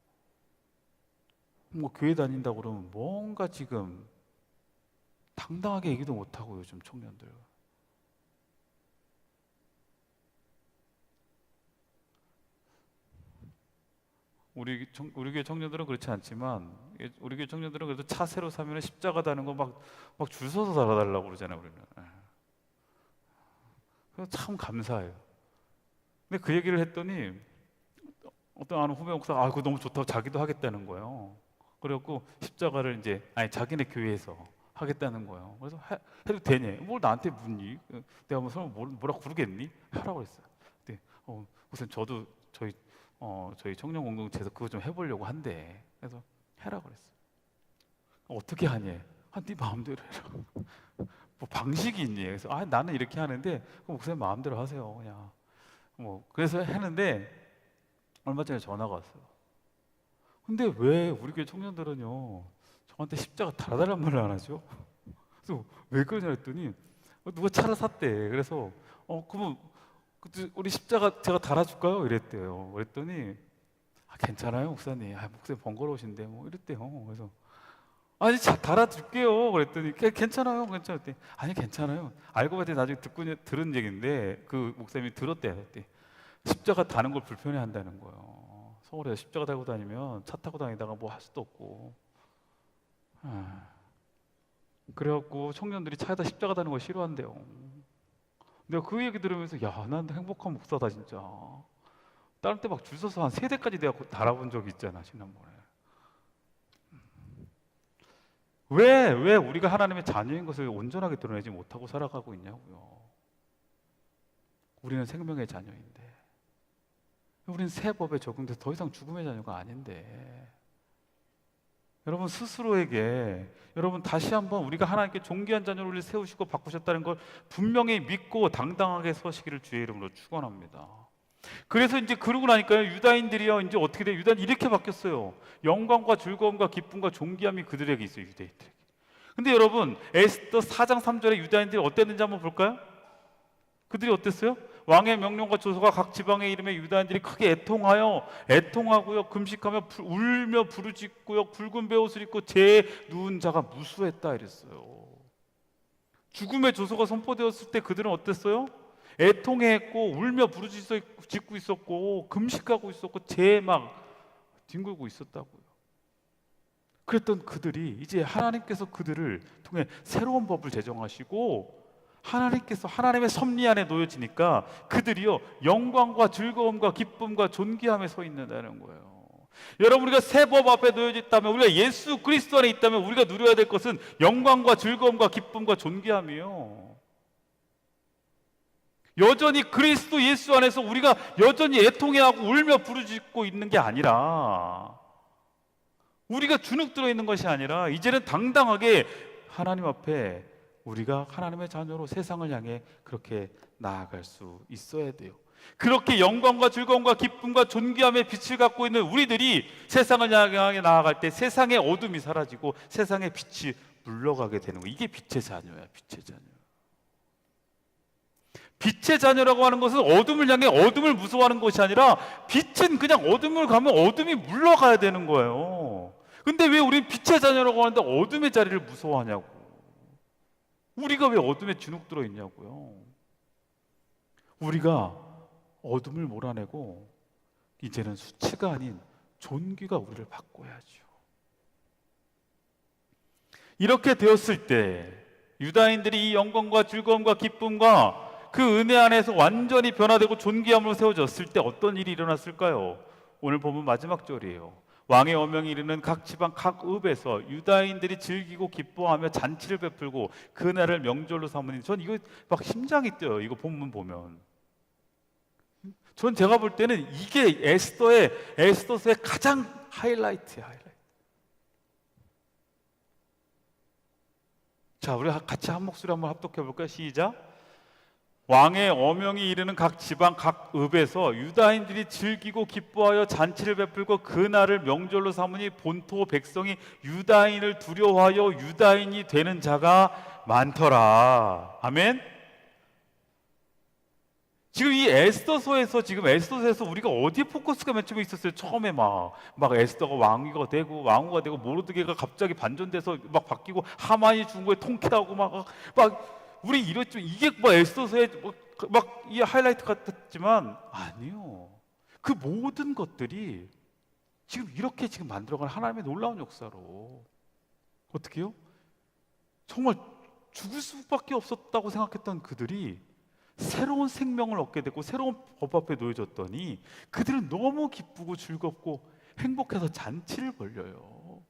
뭐 교회 다닌다고 그러면 뭔가 지금 당당하게 얘기도 못하고, 요즘 청년들 우리 교회 청년들은 그렇지 않지만, 우리 교회 청년들은 그래도 차 새로 사면 십자가 다는 거 막 줄 서서 달아달라고 그러잖아요, 우리는. 그래서 참 감사해요. 근데 그 얘기를 했더니 어떤 아는 후배 목사가 그거 너무 좋다고 자기도 하겠다는 거예요. 그래갖고 십자가를 이제 자기네 교회에서 하겠다는 거예요. 그래서 해도 되니? 뭘 나한테 묻니? 내가 뭐 설마 뭐라 부르겠니? 하라고 했어요. 근데 우선 저도 저희 청년 공동체에서 그거 좀 해보려고 한대. 그래서 해라 그랬어요. 어떻게 하니? 네 마음대로 해라. 뭐 방식이 있니? 그래서 나는 이렇게 하는데 목사님 마음대로 하세요. 그냥 그래서 했는데 얼마 전에 전화가 왔어요. 근데 왜 우리 교회 청년들은요 저한테 십자가 달아달라는 말을 안 하죠? 그래서 왜 그러냐 했더니 누가 차를 샀대. 그래서 그러면 우리 십자가 제가 달아줄까요? 이랬대요. 그랬더니 괜찮아요 목사님. 목사님 번거로우신데 이랬대요. 그래서 아니 달아줄게요. 그랬더니 괜찮아요. 괜찮았대. 아니 괜찮아요. 알고 봤더니 나중에 들은 얘기인데 그 목사님이 들었대요. 그때 십자가 다는 걸 불편해 한다는 거예요. 서울에서 십자가 달고 다니면 차 타고 다니다가 뭐 할 수도 없고. 그래갖고 청년들이 차에다 십자가 다는 걸 싫어한대요. 내가 그 얘기 들으면서 난 행복한 목사다 진짜. 다른 때 막 줄 서서 한 3대까지 내가 달아본 적이 있잖아 지난번에. 왜 우리가 하나님의 자녀인 것을 온전하게 드러내지 못하고 살아가고 있냐고요. 우리는 생명의 자녀인데, 우리는 새 법에 적용돼서 더 이상 죽음의 자녀가 아닌데, 여러분 스스로에게 여러분 다시 한번 우리가 하나님께 존귀한 자녀를 우리 세우시고 바꾸셨다는 걸 분명히 믿고 당당하게 서시기를 주의 이름으로 축원합니다. 그래서 이제 그러고 나니까요 유다인들이요 이제 어떻게 돼요? 유다인 이렇게 바뀌었어요. 영광과 즐거움과 기쁨과 존귀함이 그들에게 있어요. 유대인들에게. 근데 여러분 에스더 4장 3절에 유다인들이 어땠는지 한번 볼까요? 그들이 어땠어요? 왕의 명령과 조서가 각 지방에 이름에 유다인들이 크게 애통하고요 금식하며 울며 부르짖고요 굵은 베옷을 입고 제 누운 자가 무수했다 이랬어요. 죽음의 조서가 선포되었을 때 그들은 어땠어요? 애통해했고 울며 부르짖고 있었고 금식하고 있었고 재 막 뒹굴고 있었다고요. 그랬던 그들이 이제 하나님께서 그들을 통해 새로운 법을 제정하시고 하나님께서 하나님의 섭리 안에 놓여지니까 그들이요 영광과 즐거움과 기쁨과 존귀함에 서 있는다는 거예요. 여러분 우리가 새 법 앞에 놓여졌다면 우리가 예수 그리스도 안에 있다면 우리가 누려야 될 것은 영광과 즐거움과 기쁨과 존귀함이요. 여전히 그리스도 예수 안에서 우리가 여전히 애통해하고 울며 부르짖고 있는 게 아니라 우리가 주눅 들어 있는 것이 아니라 이제는 당당하게 하나님 앞에 우리가 하나님의 자녀로 세상을 향해 그렇게 나아갈 수 있어야 돼요. 그렇게 영광과 즐거움과 기쁨과 존귀함의 빛을 갖고 있는 우리들이 세상을 향해 나아갈 때 세상의 어둠이 사라지고 세상의 빛이 물러가게 되는 거예요. 이게 빛의 자녀야. 빛의 자녀. 빛의 자녀라고 하는 것은 어둠을 향해 어둠을 무서워하는 것이 아니라 빛은 그냥 어둠을 가면 어둠이 물러가야 되는 거예요. 근데 왜 우리는 빛의 자녀라고 하는데 어둠의 자리를 무서워하냐고. 우리가 왜 어둠에 주눅 들어 있냐고요. 우리가 어둠을 몰아내고 이제는 수치가 아닌 존귀가 우리를 바꿔야죠. 이렇게 되었을 때 유다인들이 이 영광과 즐거움과 기쁨과 그 은혜 안에서 완전히 변화되고 존귀함으로 세워졌을 때 어떤 일이 일어났을까요? 오늘 보면 마지막 절이에요. 왕의 어명이 이르는 각 지방 각 읍에서 유다인들이 즐기고 기뻐하며 잔치를 베풀고 그날을 명절로 삼으니 전 이거 막 심장이 뛰어요. 이거 본문 보면 전 제가 볼 때는 이게 에스더서의 가장 하이라이트예요. 자, 우리 같이 한 목소리 한번 합독해 볼까요? 시작. 왕의 어명이 이르는 각 지방 각 읍에서 유다인들이 즐기고 기뻐하여 잔치를 베풀고 그날을 명절로 삼으니 본토 백성이 유다인을 두려워하여 유다인이 되는 자가 많더라. 아멘. 지금 이 에스더서에서 우리가 어디에 포커스가 맨 처음에 있었어요? 처음에 막 에스더가 왕후가 되고 모르드게가 갑자기 반전돼서 막 바뀌고 하만이 죽은 거에 통쾌하고 막 우리 이랬죠. 이게 에스더서의 이 하이라이트 같았지만 아니요. 그 모든 것들이 지금 이렇게 만들어가는 하나님의 놀라운 역사로 어떻게요? 정말 죽을 수밖에 없었다고 생각했던 그들이 새로운 생명을 얻게 되고 새로운 법 앞에 놓여졌더니 그들은 너무 기쁘고 즐겁고 행복해서 잔치를 벌려요.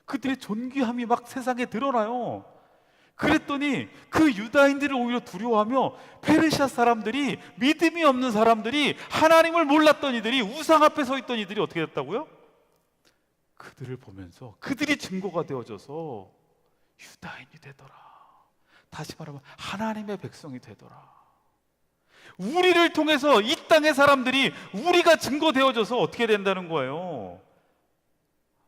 그들의 존귀함이 막 세상에 드러나요. 그랬더니 그 유다인들을 오히려 두려워하며 페르시아 사람들이, 믿음이 없는 사람들이, 하나님을 몰랐던 이들이, 우상 앞에 서 있던 이들이 어떻게 됐다고요? 그들을 보면서 그들이 증거가 되어져서 유다인이 되더라. 다시 말하면 하나님의 백성이 되더라. 우리를 통해서 이 땅의 사람들이, 우리가 증거되어져서 어떻게 된다는 거예요?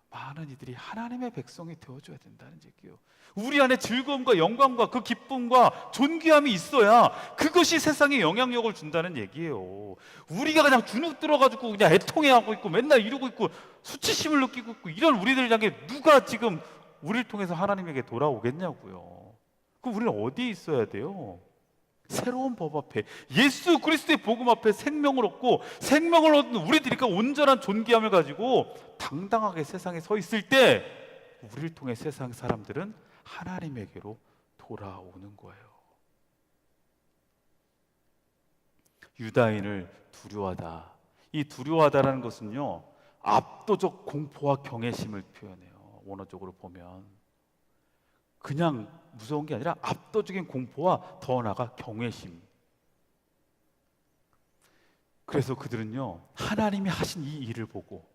많은 이들이 하나님의 백성이 되어줘야 된다는 얘기예요. 우리 안에 즐거움과 영광과 그 기쁨과 존귀함이 있어야 그것이 세상에 영향력을 준다는 얘기예요. 우리가 그냥 주눅 들어가지고 그냥 애통해하고 있고 맨날 이러고 있고 수치심을 느끼고 있고 이런 우리들 향해 누가 지금 우리를 통해서 하나님에게 돌아오겠냐고요. 그럼 우리는 어디에 있어야 돼요? 새로운 법 앞에, 예수 그리스도의 복음 앞에 생명을 얻고, 생명을 얻는 우리들이 온전한 존귀함을 가지고 당당하게 세상에 서 있을 때 우리를 통해 세상 사람들은 하나님에게로 돌아오는 거예요. 유다인을 두려워하다. 이 두려워하다라는 것은요, 압도적 공포와 경외심을 표현해요. 원어적으로 보면 그냥 무서운 게 아니라 압도적인 공포와 더 나아가 경외심. 그래서 그들은요, 하나님이 하신 이 일을 보고,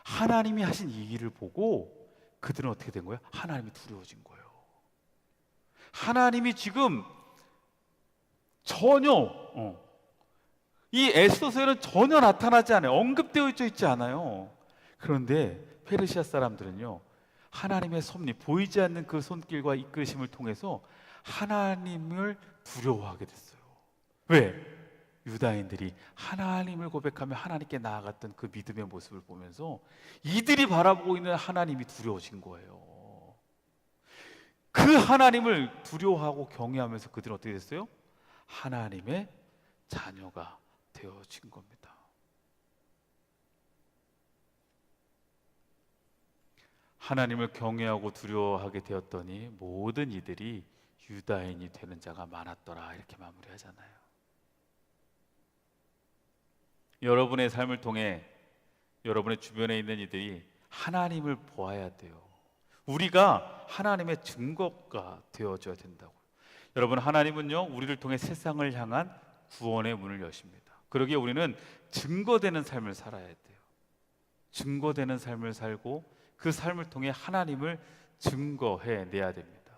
하나님이 하신 이 일을 보고 그들은 어떻게 된 거예요? 하나님이 두려워진 거예요. 하나님이 지금 전혀 이 에스더서에는 전혀 나타나지 않아요. 언급되어 있지 않아요. 그런데 페르시아 사람들은요, 하나님의 섭리, 보이지 않는 그 손길과 이끄심을 통해서 하나님을 두려워하게 됐어요. 왜? 유다인들이 하나님을 고백하며 하나님께 나아갔던 그 믿음의 모습을 보면서 이들이 바라보고 있는 하나님이 두려워진 거예요. 그 하나님을 두려워하고 경외하면서 그들은 어떻게 됐어요? 하나님의 자녀가 되어진 겁니다. 하나님을 경외하고 두려워하게 되었더니 모든 이들이 유다인이 되는 자가 많았더라. 이렇게 마무리하잖아요. 여러분의 삶을 통해 여러분의 주변에 있는 이들이 하나님을 보아야 돼요. 우리가 하나님의 증거가 되어줘야 된다고요. 여러분, 하나님은요, 우리를 통해 세상을 향한 구원의 문을 여십니다. 그러기에 우리는 증거되는 삶을 살아야 돼요. 증거되는 삶을 살고 그 삶을 통해 하나님을 증거해 내야 됩니다.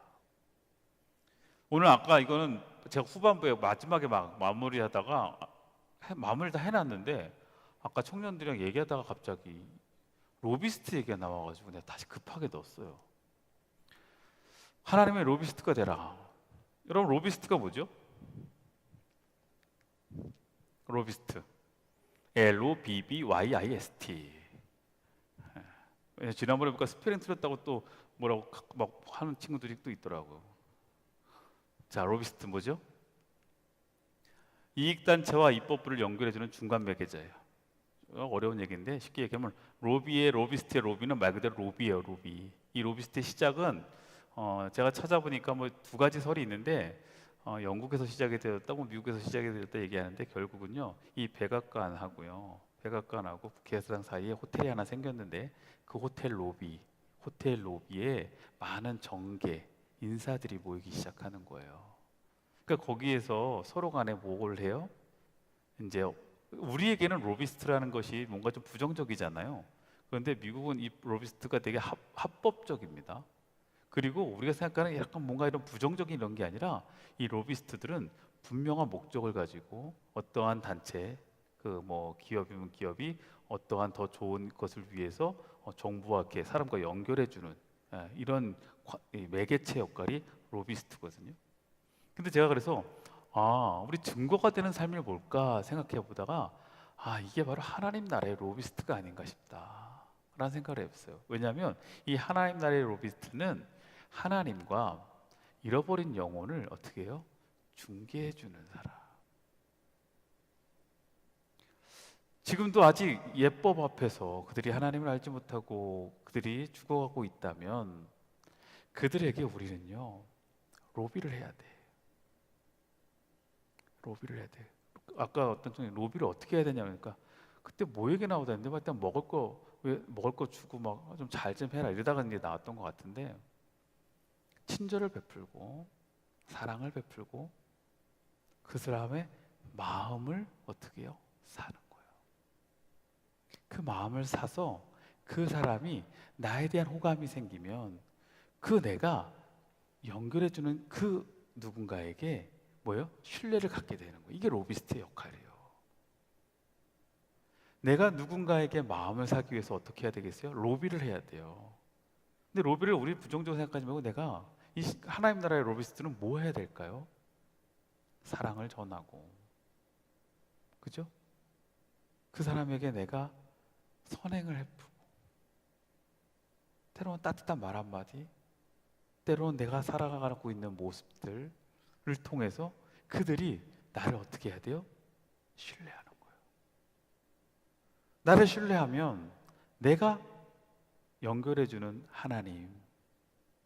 오늘 아까 이거는 제가 후반부에 마지막에 막 마무리하다가 마무리 다 해놨는데 아까 청년들이랑 얘기하다가 갑자기 로비스트 얘기가 나와가지고 내가 다시 급하게 넣었어요. 하나님의 로비스트가 되라. 여러분, 로비스트가 뭐죠? 로비스트, LOBBYIST. 지난번에 보니까 스펠링 틀렸다고 또 뭐라고 막 하는 친구들이 또 있더라고요. 자, 로비스트 뭐죠? 이익단체와 입법부를 연결해주는 중간 매개자예요. 어려운 얘기인데 쉽게 얘기하면 로비의 로비스트의 로비는 말 그대로 로비예요. 로비. 이 로비스트의 시작은 제가 찾아보니까 뭐 두 가지 설이 있는데 영국에서 시작이 되었다고 미국에서 시작이 되었다 얘기하는데 결국은요, 이 백악관하고 북해사장 사이에 호텔이 하나 생겼는데 그 호텔 로비에 많은 정계 인사들이 모이기 시작하는 거예요. 그러니까 거기에서 서로 간에 뭘 해요? 이제 우리에게는 로비스트라는 것이 뭔가 좀 부정적이잖아요. 그런데 미국은 이 로비스트가 되게 합법적입니다. 그리고 우리가 생각하는 약간 뭔가 이런 부정적인 이런 게 아니라 이 로비스트들은 분명한 목적을 가지고 어떠한 단체, 그 뭐 기업이면 기업이 어떠한 더 좋은 것을 위해서 정부와 이렇게 사람과 연결해주는 이런 매개체 역할이 로비스트거든요. 근데 제가 그래서 우리 증거가 되는 삶이 뭘까 생각해 보다가 이게 바로 하나님 나라의 로비스트가 아닌가 싶다라는 생각을 해봤어요. 왜냐하면 이 하나님 나라의 로비스트는 하나님과 잃어버린 영혼을 어떻게 해요? 중개해 주는 사람. 지금도 아직 예법 앞에서 그들이 하나님을 알지 못하고 그들이 죽어가고 있다면 그들에게 우리는요, 로비를 해야 돼. 로비를 해야 돼. 아까 어떤 분이 로비를 어떻게 해야 되냐면, 그러니까 그때 뭐 얘기 나오다는데 일단 먹을 거 주고 막 좀 잘 좀 해라 이러다가 이제 나왔던 것 같은데, 친절을 베풀고 사랑을 베풀고 그 사람의 마음을 어떻게 해요? 사는 거예요. 그 마음을 사서 그 사람이 나에 대한 호감이 생기면 그 내가 연결해주는 그 누군가에게 뭐예요? 신뢰를 갖게 되는 거예요. 이게 로비스트의 역할이에요. 내가 누군가에게 마음을 사기 위해서 어떻게 해야 되겠어요? 로비를 해야 돼요. 근데 로비를 우리 부정적으로 생각하지 말고 내가 이 하나님 나라의 로비스트는 뭐 해야 될까요? 사랑을 전하고, 그죠? 그 사람에게 내가 선행을 베푸고, 때로는 따뜻한 말 한마디, 때로는 내가 살아가고 있는 모습들을 통해서 그들이 나를 어떻게 해야 돼요? 신뢰하는 거예요. 나를 신뢰하면 내가 연결해주는 하나님,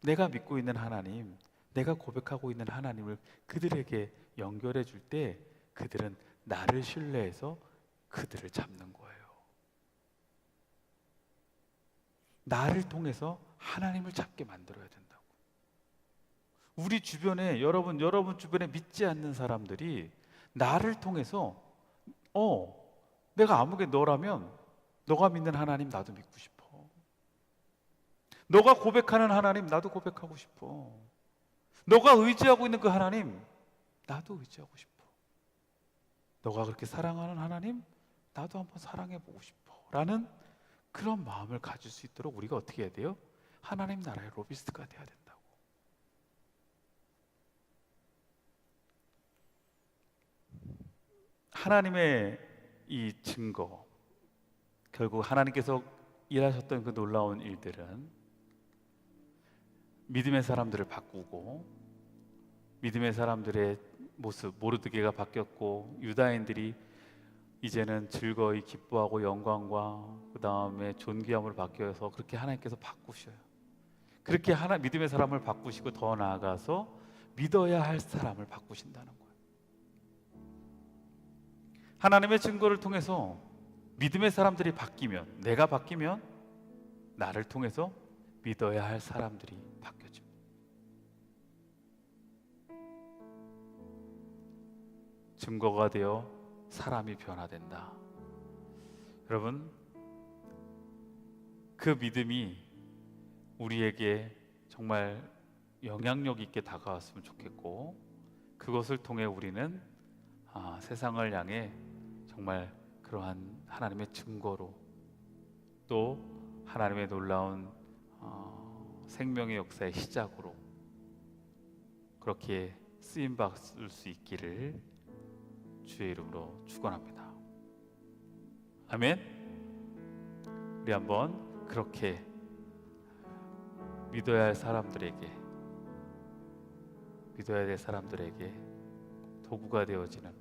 내가 믿고 있는 하나님, 내가 고백하고 있는 하나님을 그들에게 연결해 줄 때 그들은 나를 신뢰해서 그들을 잡는 거예요. 나를 통해서 하나님을 잡게 만들어야 된다고. 우리 주변에 여러분 주변에 믿지 않는 사람들이 나를 통해서 내가 아무개 너라면 너가 믿는 하나님 나도 믿고 싶어. 너가 고백하는 하나님 나도 고백하고 싶어. 너가 의지하고 있는 그 하나님 나도 의지하고 싶어. 너가 그렇게 사랑하는 하나님 나도 한번 사랑해보고 싶어 라는 그런 마음을 가질 수 있도록 우리가 어떻게 해야 돼요? 하나님 나라의 로비스트가 돼야 된다고. 하나님의 이 증거, 결국 하나님께서 일하셨던 그 놀라운 일들은 믿음의 사람들을 바꾸고 믿음의 사람들의 모습, 모르드게가 바뀌었고 유다인들이 이제는 즐거이 기뻐하고 영광과 그 다음에 존귀함으로 바뀌어서 그렇게 하나님께서 바꾸셔요. 그렇게 믿음의 사람을 바꾸시고 더 나아가서 믿어야 할 사람을 바꾸신다는 거예요. 하나님의 증거를 통해서 믿음의 사람들이 바뀌면, 내가 바뀌면 나를 통해서 믿어야 할 사람들이 바뀌어집니다. 증거가 되어 사람이 변화된다. 여러분, 그 믿음이 우리에게 정말 영향력 있게 다가왔으면 좋겠고, 그것을 통해 우리는 세상을 향해 정말 그러한 하나님의 증거로, 또 하나님의 놀라운 생명의 역사의 시작으로 그렇게 쓰임받을 수 있기를 주의 이름으로 축원합니다. 아멘. 우리 한번 그렇게 믿어야 할 사람들에게, 믿어야 될 사람들에게 도구가 되어지는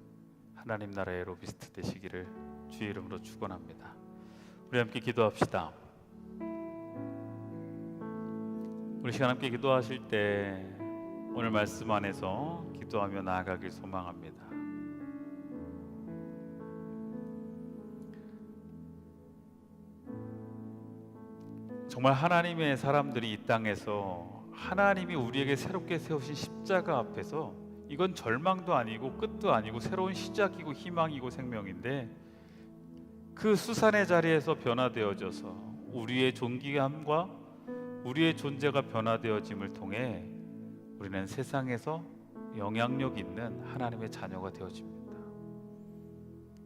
하나님 나라의 로비스트 되시기를 주의 이름으로 축원합니다. 우리 함께 기도합시다. 우리 시간 함께 기도하실 때 오늘 말씀 안에서 기도하며 나아가길 소망합니다. 정말 하나님의 사람들이 이 땅에서 하나님이 우리에게 새롭게 세우신 십자가 앞에서, 이건 절망도 아니고 끝도 아니고 새로운 시작이고 희망이고 생명인데, 그 수산의 자리에서 변화되어져서 우리의 존귀함과 우리의 존재가 변화되어짐을 통해 우리는 세상에서 영향력 있는 하나님의 자녀가 되어집니다.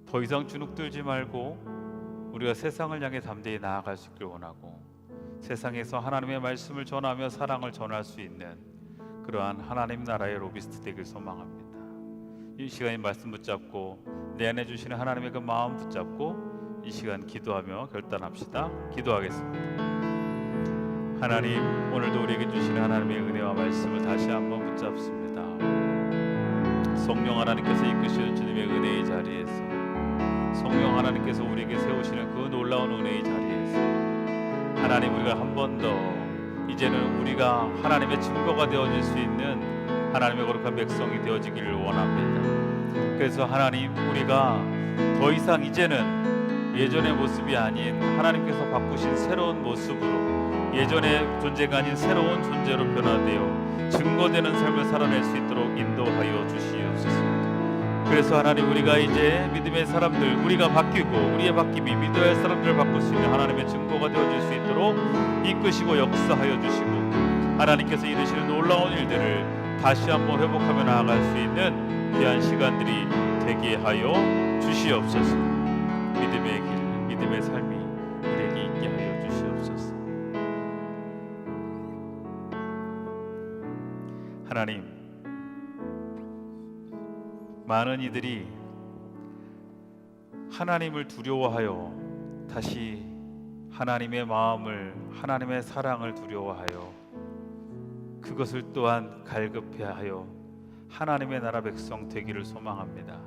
더 이상 주눅들지 말고 우리가 세상을 향해 담대히 나아갈 수 있기를 원하고, 세상에서 하나님의 말씀을 전하며 사랑을 전할 수 있는 그러한 하나님 나라의 로비스트 되길 소망합니다. 이 시간에 말씀 붙잡고 내 안에 주시는 하나님의 그 마음 붙잡고 이 시간 기도하며 결단합시다. 기도하겠습니다. 하나님, 오늘도 우리에게 주시는 하나님의 은혜와 말씀을 다시 한번 붙잡습니다. 성령 하나님께서 이끄시는 주님의 은혜의 자리에서, 성령 하나님께서 우리에게 세우시는 그 놀라운 은혜의 자리에서 하나님, 우리가 한 번 더 이제는 우리가 하나님의 증거가 되어질 수 있는 하나님의 거룩한 백성이 되어지기를 원합니다. 그래서 하나님, 우리가 더 이상 이제는 예전의 모습이 아닌 하나님께서 바꾸신 새로운 모습으로, 예전의 존재가 아닌 새로운 존재로 변화되어 증거되는 삶을 살아낼 수 있도록 인도하여 주시옵소서. 그래서 하나님, 우리가 이제 믿음의 사람들, 우리가 바뀌고 우리의 바뀜이 믿어야 할 사람들을 바꿀 수 있는 하나님의 증거가 되어줄 수 있도록 이끄시고 역사하여 주시고, 하나님께서 이루시는 놀라운 일들을 다시 한번 회복하며 나아갈 수 있는 귀한 시간들이 되게 하여 주시옵소서. 믿음의 길, 믿음의 삶이 우리에게 있게 하여 주시옵소서. 하나님, 많은 이들이 하나님을 두려워하여 다시 하나님의 마음을, 하나님의 사랑을 두려워하여 그것을 또한 갈급해하여 하나님의 나라 백성 되기를 소망합니다.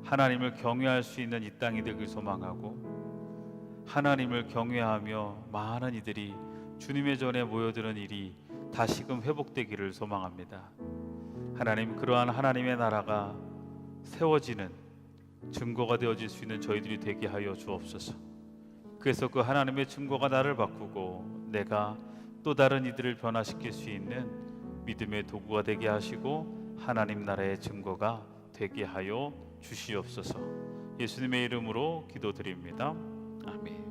하나님을 경외할 수 있는 이 땅이 되길 소망하고, 하나님을 경외하며 많은 이들이 주님의 전에 모여드는 일이 다시금 회복되기를 소망합니다. 하나님, 그러한 하나님의 나라가 세워지는 증거가 되어질 수 있는 저희들이 되게 하여 주옵소서. 그래서 그 하나님의 증거가 나를 바꾸고 내가 또 다른 이들을 변화시킬 수 있는 믿음의 도구가 되게 하시고 하나님 나라의 증거가 되게 하여 주시옵소서. 예수님의 이름으로 기도드립니다. 아멘.